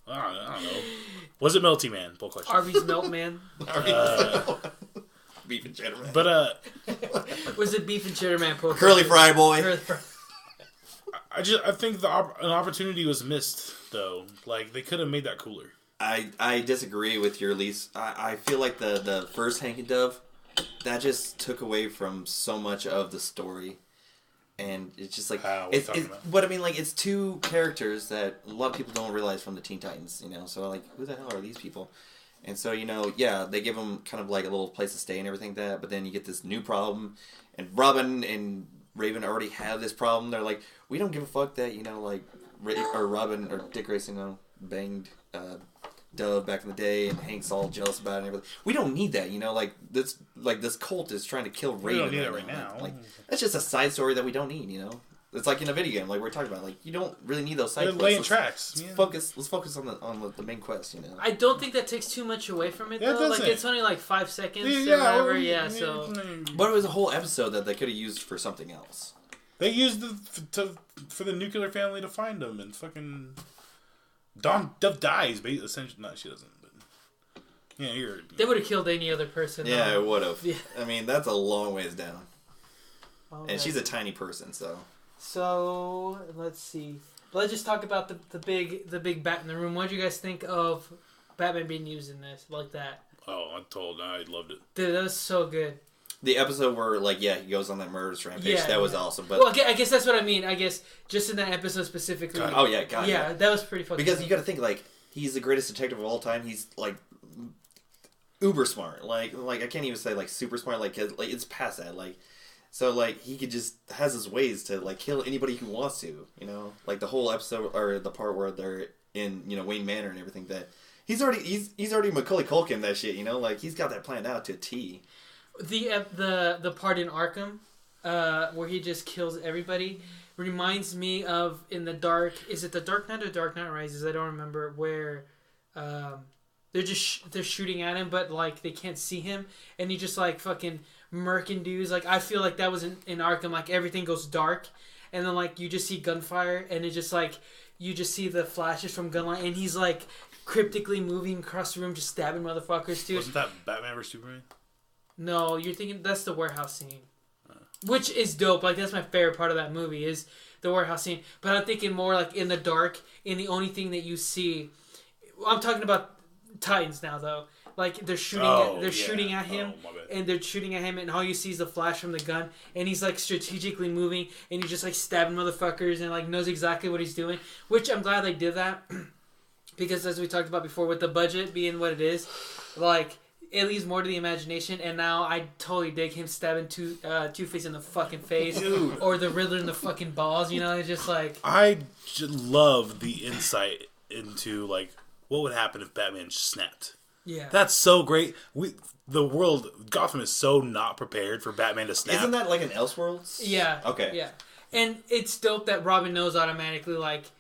I don't know. Was it Melty Man? Full question. Arby's Melt Man. Beef and cheddar man. But was it Beef and Cheddar Man? Curly Fry boy. I think an opportunity was missed though. Like they could have made that cooler. I disagree with your least. I feel like the first Hank and Dove, that just took away from so much of the story. And it's just like but I mean, like, it's two characters that a lot of people don't realize from the Teen Titans, you know. So like, who the hell are these people? And so, you know, yeah, they give them kind of like a little place to stay and everything like that. But then you get this new problem, and Robin and Raven already have this problem. They're like, we don't give a fuck that, you know, like Robin or Dick Grayson, you know, banged Dove back in the day, and Hank's all jealous about it and everything. We don't need that, you know. Like this cult is trying to kill Raven. We don't need it right now. Like that's just a side story that we don't need, you know. It's like in a video game, like we're talking about. Like you don't really need those side quests. Laying tracks. Let's focus on the main quest, you know. I don't think that takes too much away from it though. Like it's only like 5 seconds or whatever. Yeah, so. But it was a whole episode that they could have used for something else. They used for the nuclear family to find them, and fucking Dove dies. But essentially, no, she doesn't. But yeah, they would have killed any other person. Yeah, it would have. Yeah. I mean, that's a long ways down. Oh, and she's a tiny person, so. So let's see. Let's just talk about the big bat in the room. What did you guys think of Batman being used in this like that? Oh, I loved it. Dude, that was so good. The episode where, like, he goes on that murderous rampage, that was awesome. But well, I guess that's what I mean. I guess just in that episode specifically. God. Yeah, that was pretty fucking Because you got to think, like, he's the greatest detective of all time. He's, like, uber smart. Like I can't even say, like, super smart. Like it's past that. Like, so, like, he could just has his ways to, like, kill anybody who wants to, you know? Like, the whole episode, or the part where they're in, you know, Wayne Manor and everything, that he's already Macaulay Culkin that shit, you know? Like, he's got that planned out to a T. The part in Arkham where he just kills everybody reminds me of in the Dark. Is it the Dark Knight or Dark Knight Rises? I don't remember. Where they're shooting at him, but like they can't see him, and he just like fucking murking dudes. Like I feel like that was in Arkham. Like everything goes dark, and then like you just see gunfire, and it just like you just see the flashes from gunlight, and he's like cryptically moving across the room, just stabbing motherfuckers, dude. Wasn't that Batman vs Superman? No, you're thinking that's the warehouse scene, which is dope. Like that's my favorite part of that movie is the warehouse scene. But I'm thinking more like in the dark, and the only thing that you see. I'm talking about Titans now, though. Like they're shooting, shooting at him, and they're shooting at him, and all you see is the flash from the gun, and he's like strategically moving, and he's just like stabbing motherfuckers, and like knows exactly what he's doing. Which I'm glad they did that, because as we talked about before, with the budget being what it is, like. It leaves more to the imagination, and now I totally dig him stabbing Two-Face in the fucking face, dude. Or the Riddler in the fucking balls. You know, it's just like I just love the insight into like what would happen if Batman snapped. Yeah, that's so great. Gotham is so not prepared for Batman to snap. Isn't that like an Elseworlds? Yeah. Okay. Yeah, and it's dope that Robin knows automatically like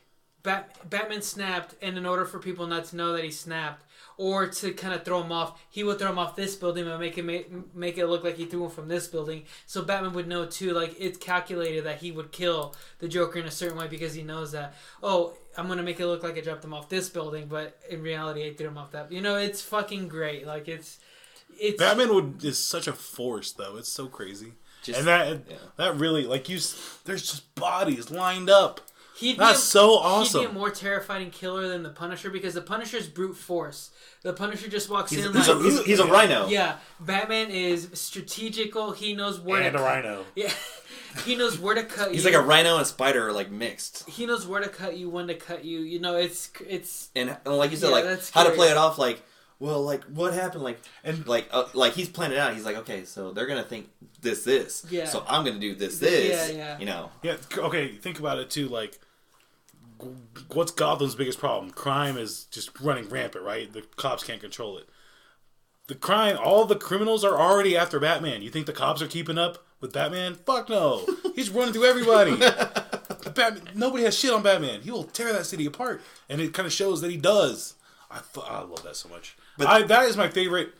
Batman snapped, and in order for people not to know that he snapped. Or to kind of throw him off, he would throw him off this building and make it look like he threw him from this building. So Batman would know too, like it's calculated that he would kill the Joker in a certain way because he knows that. Oh, I'm gonna make it look like I dropped him off this building, but in reality I threw him off that. You know, it's fucking great. Like it's Batman is such a force though. It's so crazy, and that really like there's just bodies lined up. That's so awesome. He'd be a more terrifying killer than the Punisher because the Punisher's brute force. The Punisher just walks in he's a rhino. Yeah, Batman is strategical. He knows where and to a rhino. Yeah, he knows where to cut He's you. like a rhino and a spider, like mixed. He knows where to cut you, when to cut you. You know, it's and like you said, like how to play it off. Like, well, like what happened? Like and like he's planned it out. He's like, okay, so they're gonna think this. Yeah. So I'm gonna do this. Yeah. You know. Yeah. Okay. Think about it too. Like, what's Gotham's biggest problem? Crime is just running rampant, right? The cops can't control it. All the criminals are already after Batman. You think the cops are keeping up with Batman? Fuck no. He's running through everybody. Nobody has shit on Batman. He will tear that city apart. And it kind of shows that he does. I love that so much. But that is my favorite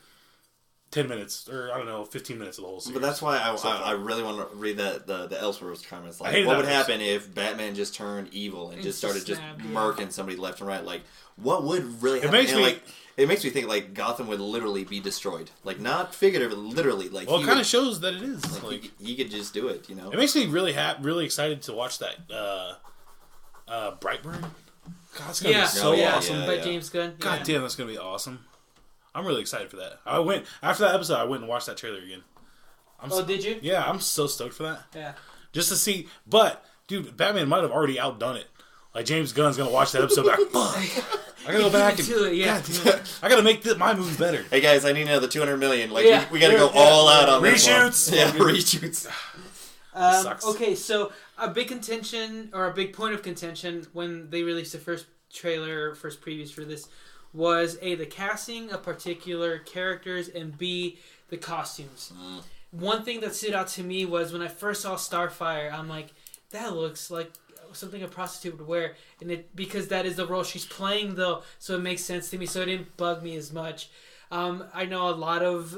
10 minutes, or I don't know, 15 minutes of the whole series. But that's why I really want to read the Elseworlds comments. Like, what would happen if Batman just turned evil and just started murking somebody left and right? Like, what would really happen? It makes me think like Gotham would literally be destroyed, like not figuratively, literally. Like, well, it kind of shows that it is. Like he could just do it, you know. It makes me really excited to watch that Brightburn. God, it's gonna be so awesome. By James Gunn. God damn, that's gonna be awesome. I'm really excited for that. After that episode. I went and watched that trailer again. Did you? Yeah, I'm so stoked for that. Yeah. Just to see, but dude, Batman might have already outdone it. Like James Gunn's gonna watch that episode. Like, fuck. I gotta go back and I gotta make my movie better. Hey guys, I need another $200 million. Like we gotta go all out on reshoots. Reshoots. Sucks. Okay, so a big contention or a big point of contention when they released the first trailer, first previews for this, was A, the casting of particular characters, and B, the costumes. One thing that stood out to me was when I first saw Starfire, I'm like, that looks like something a prostitute would wear, and because that is the role she's playing though, so it makes sense to me, so it didn't bug me as much. I know a lot of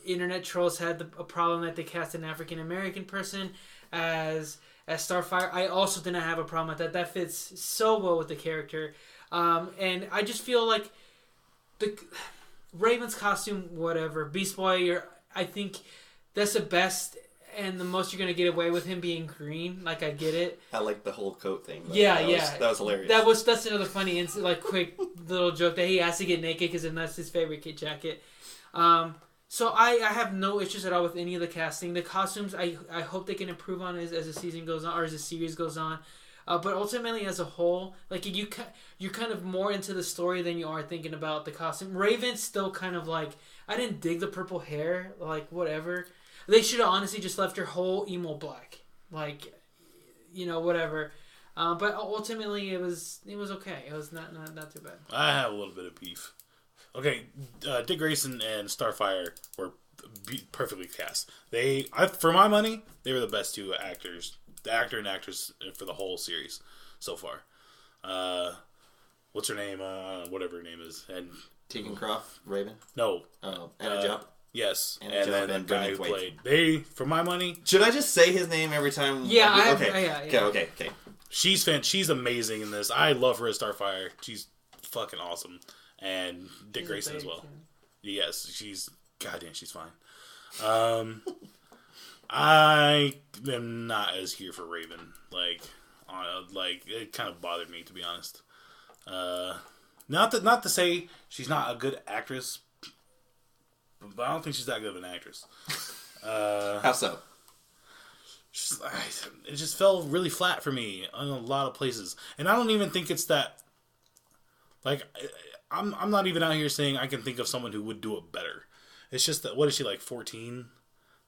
internet trolls had a problem that they cast an African American person as Starfire. I also didn't have a problem with that. That fits so well with the character. And I just feel like the Raven's costume, whatever. Beast Boy, I think that's the best and the most you're going to get away with him being green. Like, I get it. I like the whole coat thing. That was hilarious. That's another funny, quick little joke that he has to get naked because that's his favorite kid jacket. So I have no issues at all with any of the casting. The costumes, I hope they can improve on as the season goes on, or as the series goes on. But ultimately, as a whole, like you're kind of more into the story than you are thinking about the costume. Raven's still kind of like, I didn't dig the purple hair, like whatever. They should have honestly just left her whole emo black, like, whatever. But ultimately, it was okay. It was not too bad. I have a little bit of beef. Okay, Dick Grayson and Starfire were perfectly cast. For my money, they were the best two actors. The actor and actress for the whole series so far. What's her name? Whatever her name is. And Tegan Croft, Raven? No. Anna Jupp? Yes. Anna and Jupp then the guy who played. For my money. Should I just say his name every time? Yeah. Okay. She's amazing in this. I love her as Starfire. She's fucking awesome. And Dick Grayson as well. Yes, she's fine. I am not as here for Raven. Like it kind of bothered me, to be honest. Not to say she's not a good actress, but I don't think she's that good of an actress. How so? It just fell really flat for me in a lot of places, and I don't even think it's that. Like, I'm not even out here saying I can think of someone who would do it better. It's just that, what is she, like 14?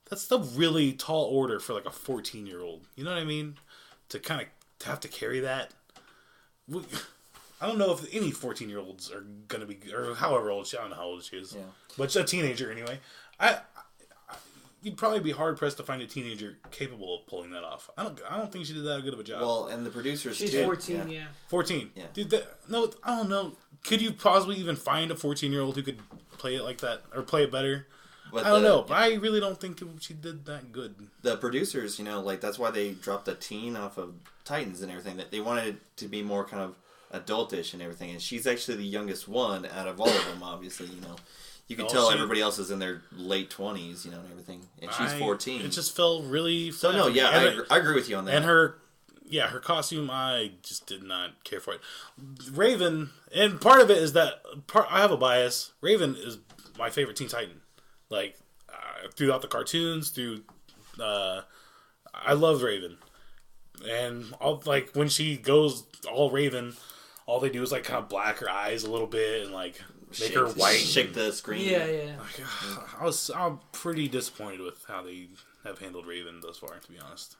That's the really tall order for like a 14-year-old. You know what I mean? To kind of have to carry that. I don't know if any 14-year-olds are gonna be, or however old she. I don't know how old she is. Yeah. But she's a teenager anyway. You'd probably be hard pressed to find a teenager capable of pulling that off. I don't think she did that good of a job. Well, and the producers. She's 14. Yeah. 14. Yeah. Dude, I don't know. Could you possibly even find a 14-year-old who could play it like that or play it better? But I don't know. But I really don't think she did that good. The producers, that's why they dropped the teen off of Titans and everything. That they wanted it to be more kind of adultish and everything. And she's actually the youngest one out of all of them. Obviously, you can tell everybody else is in their late 20s, and everything. And she's 14. It just felt really. So no, yeah, I agree with you on that. And her, yeah, her costume, I just did not care for it. Raven, and part of it is that I have a bias. Raven is my favorite Teen Titan. Like, throughout the cartoons, I love Raven. And when she goes all Raven, all they do is like kind of black her eyes a little bit and like make her white. Shake the screen. Yeah. I'm pretty disappointed with how they have handled Raven thus far, to be honest.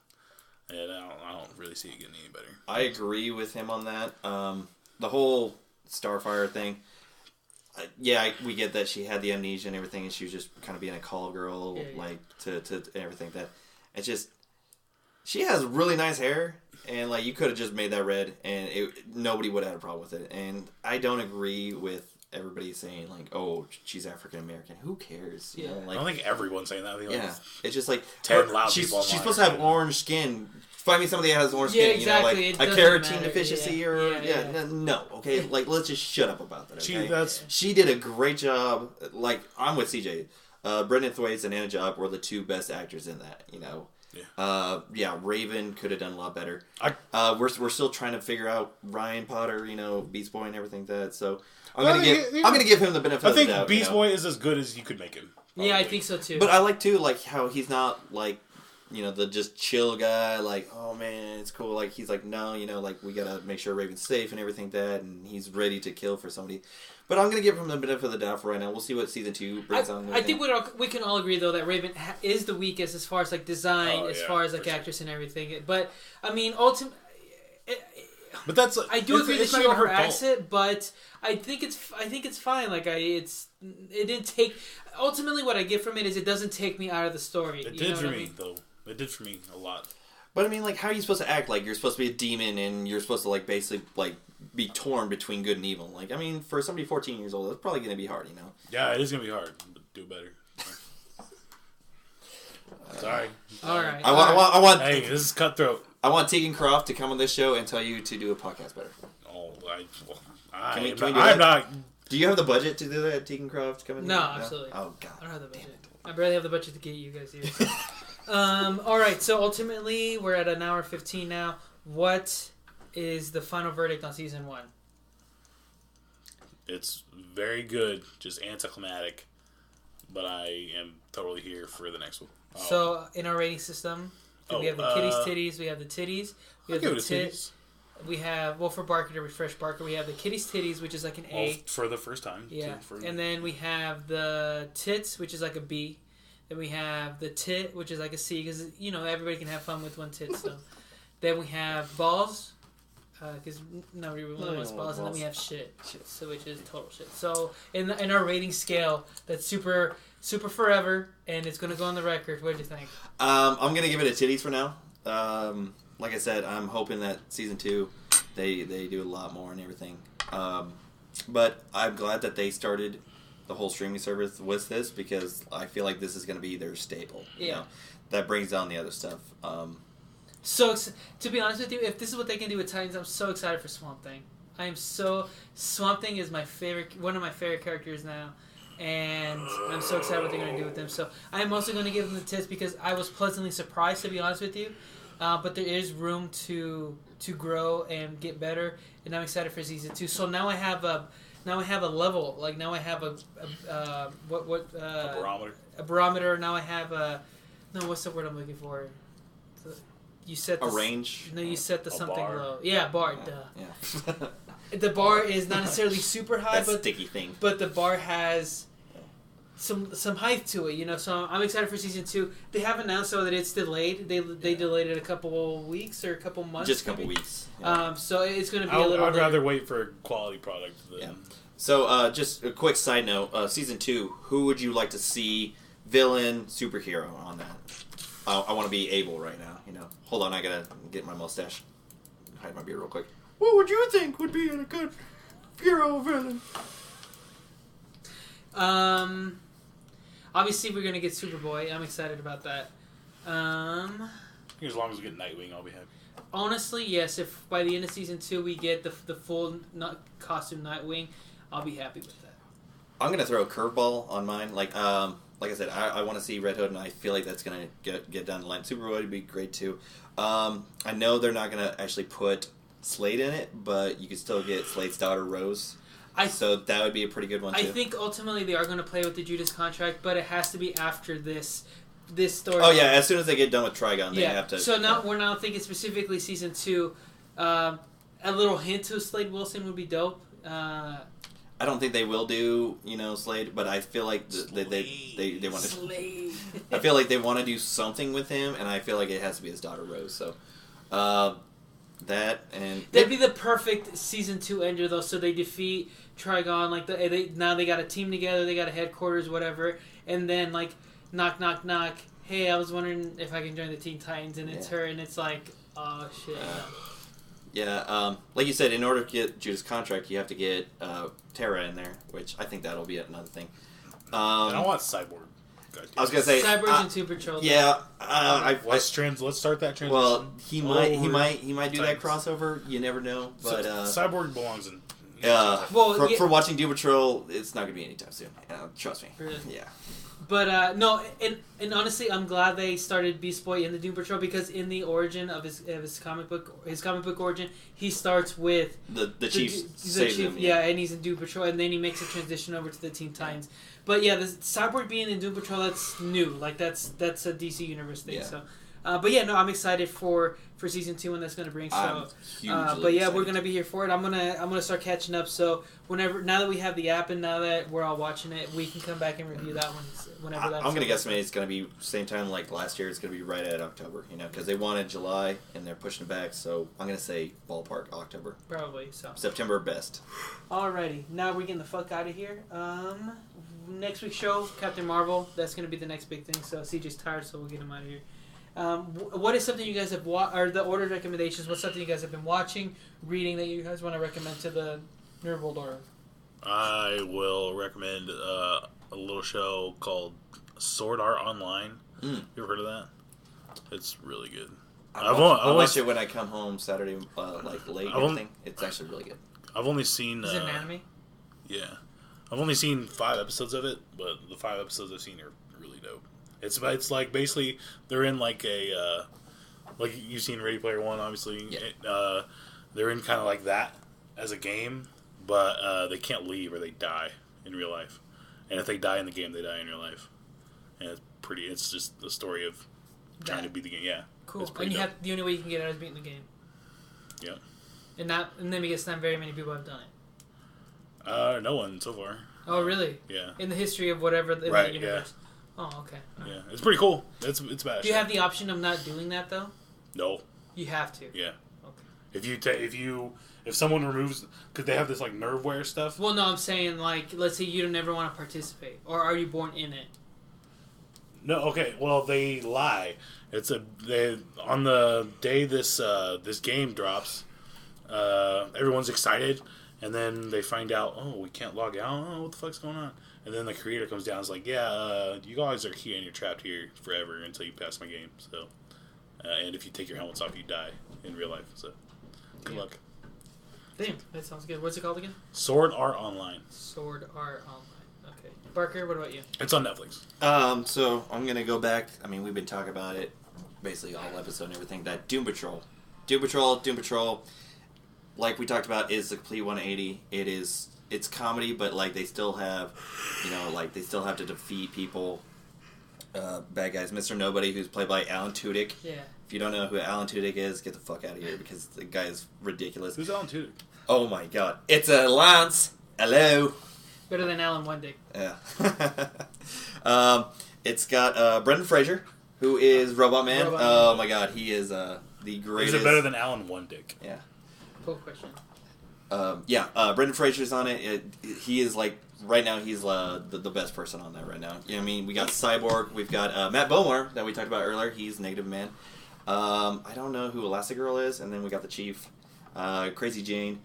And I don't really see it getting any better. I agree with him on that. The whole Starfire thing. We get that she had the amnesia and everything, and she was just kind of being a call girl, like to everything that. It's just she has really nice hair, and like you could have just made that red, and nobody would have had a problem with it. And I don't agree with everybody saying like, "Oh, she's African American." Who cares? You know, like, I don't think everyone's saying that. It's just like 10 loud she's people. She's supposed to have orange skin. Find me somebody that has orange skin. Exactly. You know, like a keratin deficiency no. Okay, like let's just shut up about that. Okay? She did a great job. Like I'm with CJ. Brendan Thwaites and Anna Job were the two best actors in that. You know. Yeah. Raven could have done a lot better. We're still trying to figure out Ryan Potter. You know, Beast Boy and everything that. So I'm gonna give him the benefit of the doubt. I think Beast Boy is as good as you could make him. Probably. Yeah, I think so too. But I like too, like how he's not like, you know, the just chill guy. Like, oh man, it's cool. Like he's like, no, you know, like we gotta make sure Raven's safe and everything that, and he's ready to kill for somebody. But I'm gonna give him the benefit of the doubt for right now. We'll see what season 2 brings on. I think we can all agree though that Raven is the weakest as far as like design, as far as like actress and everything. But I mean, ultimately. But that's I do agree that she overacts it, but I think it's fine. Like it didn't take. Ultimately, what I get from it is it doesn't take me out of the story. It did for me though. It did for me a lot. But I mean, like, how are you supposed to act? Like you're supposed to be a demon, and you're supposed to like basically like be torn between good and evil. Like I mean, for somebody 14 years old, that's probably going to be hard, you know. Yeah, it is going to be hard, but do better. Sorry. All right. I want. Hey, this is cutthroat. I want Tegan Croft to come on this show and tell you to do a podcast better. Oh, can we do I'm that? not. Do you have the budget to do that, Tegan Croft? Come in? No, absolutely. Oh God. I don't have the budget. I barely have the budget to get you guys here. All right. So ultimately, we're at an hour 15 now. What is the final verdict on season 1? It's very good, just anticlimactic, but I am totally here for the next one. So in our rating system, we have the kitties titties, we have the titties, we have the tits. We have, for Barker, to refresh Barker, we have the kitties titties, which is like an A. For the first time. Yeah. And then we have the tits, which is like a B. Then we have the tit, which is like a C, because, you know, everybody can have fun with one tit, so. Then we have balls, because nobody really wants balls. And then we have shit, so which is total shit. So in our rating scale, that's super forever, and it's going to go on the record. What do you think? I'm going to give it a titties for now. Like I said, I'm hoping that season 2, they do a lot more and everything. But I'm glad that they started the whole streaming service with this, because I feel like this is going to be their staple. Yeah. You know? That brings down the other stuff. So, to be honest with you, if this is what they can do with Titans, I'm so excited for Swamp Thing. Swamp Thing is one of my favorite characters now, and I'm so excited what they're going to do with them. So I'm also going to give them the tits because I was pleasantly surprised, to be honest with you. But there is room to grow and get better, and I'm excited for season 2. So now I have a level. Like now I have a barometer. A barometer. Now I have what's the word I'm looking for? You set a range. No, you set the something bar. low. Yeah, bar. Yeah. The bar is not necessarily super high, that sticky thing. But the bar has some height to it, you know. So I'm excited for season 2. They have announced though that it's delayed. They delayed it a couple weeks or a couple months. Just a couple weeks. Yeah. So it's going to be a little. I'd rather wait for a quality product. Yeah. So just a quick side note: season 2. Who would you like to see villain superhero on that? I want to be Abel right now. You know. Hold on, I gotta get my mustache. Hide my beard real quick. What would you think would be a good hero villain? Obviously, we're gonna get Superboy. I'm excited about that. As long as we get Nightwing, I'll be happy. Honestly, yes. If by the end of season 2 we get the full costume Nightwing, I'll be happy with that. I'm gonna throw a curveball on mine. Like like I said, I want to see Red Hood, and I feel like that's gonna get down the line. Superboy would be great too. I know they're not gonna actually put Slade in it, but you could still get Slade's daughter Rose. So that would be a pretty good one too. I think ultimately they are going to play with the Judas contract, but it has to be after this story. Oh yeah, as soon as they get done with Trigon, they have to. So now we're not thinking specifically season 2. A little hint to Slade Wilson would be dope. I don't think they will do, Slade, but I feel like they want to. Slade. I feel like they want to do something with him, and I feel like it has to be his daughter Rose. So, that and that'd be the perfect season 2 ender though. So they defeat Trigon, now they got a team together, they got a headquarters, whatever, and then knock knock knock. Hey, I was wondering if I can join the Teen Titans, and it's her, and it's like, oh shit. Yeah, like you said, in order to get Judas' contract, you have to get Terra in there, which I think that'll be another thing. I want Cyborg. I was gonna say Cyborg and Super Patrol. Yeah, let's start that transition. Well, he might do that crossover. You never know. But Cyborg belongs in. For watching Doom Patrol, it's not gonna be anytime soon. Trust me. Really? Yeah. But no, and honestly, I'm glad they started Beast Boy in the Doom Patrol, because in the origin of his comic book origin, he starts with the chief. And he's in Doom Patrol, and then he makes a transition over to the Teen Titans. But yeah, the Cyborg being in Doom Patrol, that's new. Like that's a DC Universe thing. Yeah. So, but yeah, no, I'm excited for season 2 and that's gonna bring. So, but yeah, we're gonna be here for it. I'm gonna start catching up. So now that we have the app and now that we're all watching it, we can come back and review that one whenever that. I'm gonna guess it's gonna be same time like last year. It's gonna be right at October. Because they wanted July and they're pushing it back. So I'm gonna say ballpark October. Probably so. September best. Alrighty, now we're getting the fuck out of here. Next week's show, Captain Marvel. That's gonna be the next big thing. So CJ's tired, so we'll get him out of here. What is something you guys have or the order recommendations? What's something you guys have been watching, reading that you guys want to recommend to the Nerd World Order? I will recommend a little show called Sword Art Online. You ever heard of that? It's really good. I watch it when I come home Saturday, late. It's actually really good. I've only seen. Is it an anime? Yeah, I've only seen 5 episodes of it, but the 5 episodes I've seen are really dope. It's like basically they're in like a like you've seen Ready Player One, obviously. Yeah. They're in kind of like that as a game, but they can't leave or they die in real life. And if they die in the game, they die in real life. And it's just the story of trying to beat the game. Yeah. Cool. And the only way you can get out is beating the game. Yeah. And then because not very many people have done it. No one so far. Oh really? Yeah. In the history of whatever the universe. Yeah. Oh, okay. Yeah, it's pretty cool. It's bad. Do you have the option of not doing that though? No. You have to. Yeah. Okay. If someone removes, because they have this like nerve wear stuff. Well, no, I'm saying like, let's say you don't ever want to participate, or are you born in it? No. Okay. Well, they lie. On the day this game drops, everyone's excited, and then they find out, oh, we can't log out. Oh, what the fuck's going on? And then the creator comes down and is like, yeah, you guys are here and you're trapped here forever until you pass my game. So, and if you take your helmets off, you die in real life. So, good luck. Damn, that sounds good. What's it called again? Sword Art Online. Sword Art Online. Okay. Barker, what about you? It's on Netflix. So I'm going to go back. I mean, we've been talking about it basically all episode and everything. That Doom Patrol, like we talked about, is a complete 180. It's comedy, but like they still have, they still have to defeat people, bad guys. Mr. Nobody, who's played by Alan Tudyk. Yeah. If you don't know who Alan Tudyk is, get the fuck out of here because the guy is ridiculous. Who's Alan Tudyk? Oh my god, it's a Lance. Hello. Better than Alan Wendick. Yeah. It's got Brendan Fraser, who is Robot Man. Oh my god, he is the greatest. Is it better than Alan Wendick? Yeah. Cool question. Brendan Fraser's on it. He is like right now. He's the best person on that right now. You know what I mean? We got Cyborg. We've got Matt Bomer that we talked about earlier. He's Negative Man. I don't know who Elastigirl is, and then we got the Chief, Crazy Jane.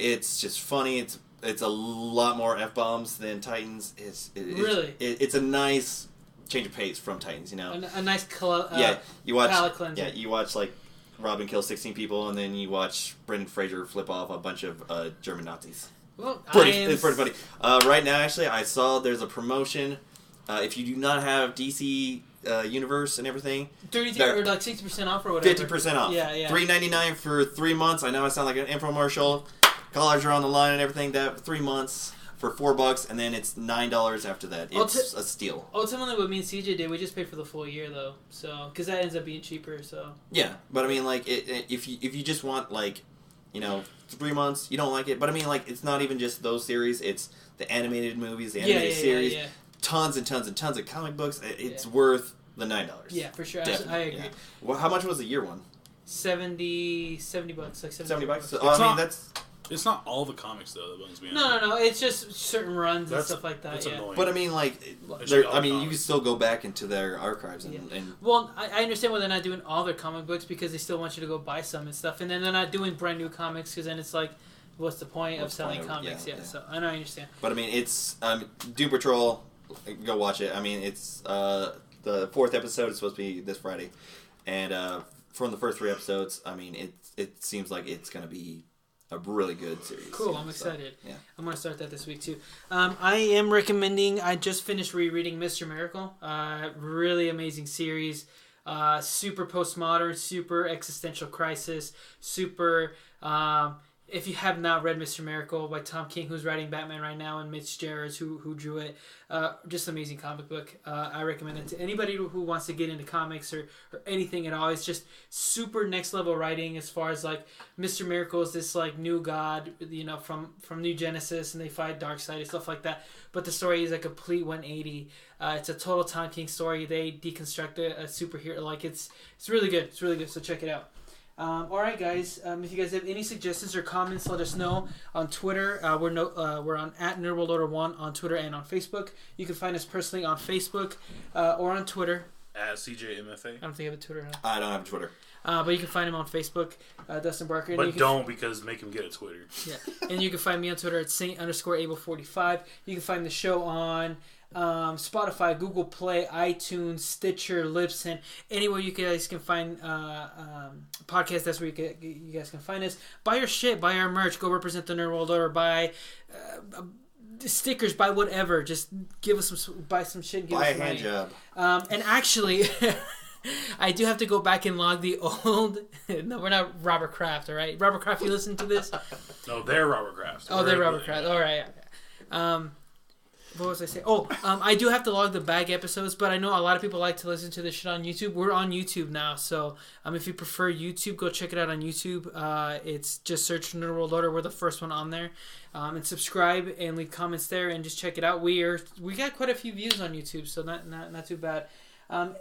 It's just funny. It's a lot more F-bombs than Titans. Really? It's a nice change of pace from Titans. A nice you watch palate cleanser. Yeah, you watch like Robin kills 16 people, and then you watch Brendan Fraser flip off a bunch of German Nazis. Well, it's pretty funny. Right now, actually, I saw there's a promotion if you do not have DC Universe and everything, 30 or like 60% off or whatever. 50% off. Yeah. $3.99 for 3 months. I know I sound like an infomercial. Collars are on the line and everything. That 3 months for $4, and then it's $9 after that. It's a steal. Ultimately, what me and CJ did, we just paid for the full year though, so because that ends up being cheaper. So yeah, but I mean, like, if you just want, like, 3 months, you don't like it. But I mean, like, it's not even just those series. It's the animated movies, the animated series, tons and tons and tons of comic books. It's worth the $9. Yeah, for sure. Definitely. I agree. Yeah. Well, how much was the year one? $70, like $70. So, I mean, that's. It's not all the comics though that bugs me out. No. It's just certain runs and stuff like that. That's annoying. But I mean, like, you can still go back into their archives and. Well, I understand why they're not doing all their comic books because they still want you to go buy some and stuff, and then they're not doing brand new comics because then it's like, what's the point of selling comics? Yeah. So I know, I understand. But I mean, it's Doom Patrol. Go watch it. I mean, it's the 4th episode is supposed to be this Friday, and from the first 3 episodes, I mean, it seems like it's gonna be a really good series. Cool, I'm excited. Yeah. I'm going to start that this week too. I am recommending, I just finished rereading Mr. Miracle. Really amazing series. Super postmodern, super existential crisis, super... if you have not read Mr. Miracle by Tom King, who's writing Batman right now, and Mitch Gerads, who drew it, just amazing comic book. I recommend it to anybody who wants to get into comics or anything at all. It's just super next level writing as far as like Mr. Miracle is this like new god, from New Genesis, and they fight Darkseid and stuff like that. But the story is a complete 180. It's a total Tom King story. They deconstruct a superhero. Like it's really good. It's really good. So check it out. Alright guys, if you guys have any suggestions or comments, let us know on Twitter. We're on @NerdWorldOrder1 on Twitter and on Facebook. You can find us personally on Facebook or on Twitter. @CJMFA. I don't think I have a Twitter. Huh? I don't have a Twitter. But you can find him on Facebook, Dustin Barker. But don't, because make him get a Twitter. Yeah, and you can find me on Twitter at Saint_Able45. You can find the show on Spotify, Google Play, iTunes, Stitcher, Libsyn, anywhere you guys can find podcasts. That's where you guys can find us. Buy our shit, buy our merch, go represent the Nerd World Order, buy stickers, buy whatever. Just give us buy some shit and give us some money. Buy a hand job. And actually, I do have to go back and log the old. No, we're not Robert Kraft, all right? Robert Kraft, you listen to this? No, they're Robert Kraft. Oh, they're Robert Kraft. All right. What was I saying? I do have to log the bag episodes, but I know a lot of people like to listen to this shit on YouTube. We're on YouTube now, so if you prefer YouTube, go check it out on YouTube. It's just search Nerd World Order. We're the first one on there. And subscribe and leave comments there and just check it out. We got quite a few views on YouTube, so not too bad.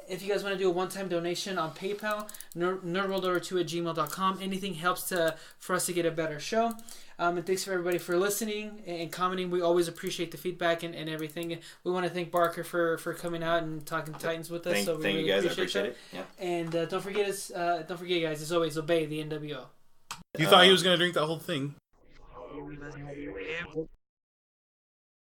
If you guys want to do a one-time donation on PayPal, nerdworldorder2@gmail.com. Anything helps for us to get a better show. And thanks for everybody for listening and commenting. We always appreciate the feedback and everything. We want to thank Barker for coming out and talking Titans with us. Thank you guys. I appreciate it. Yeah. And don't forget, guys, as always, obey the NWO. You thought he was going to drink that whole thing.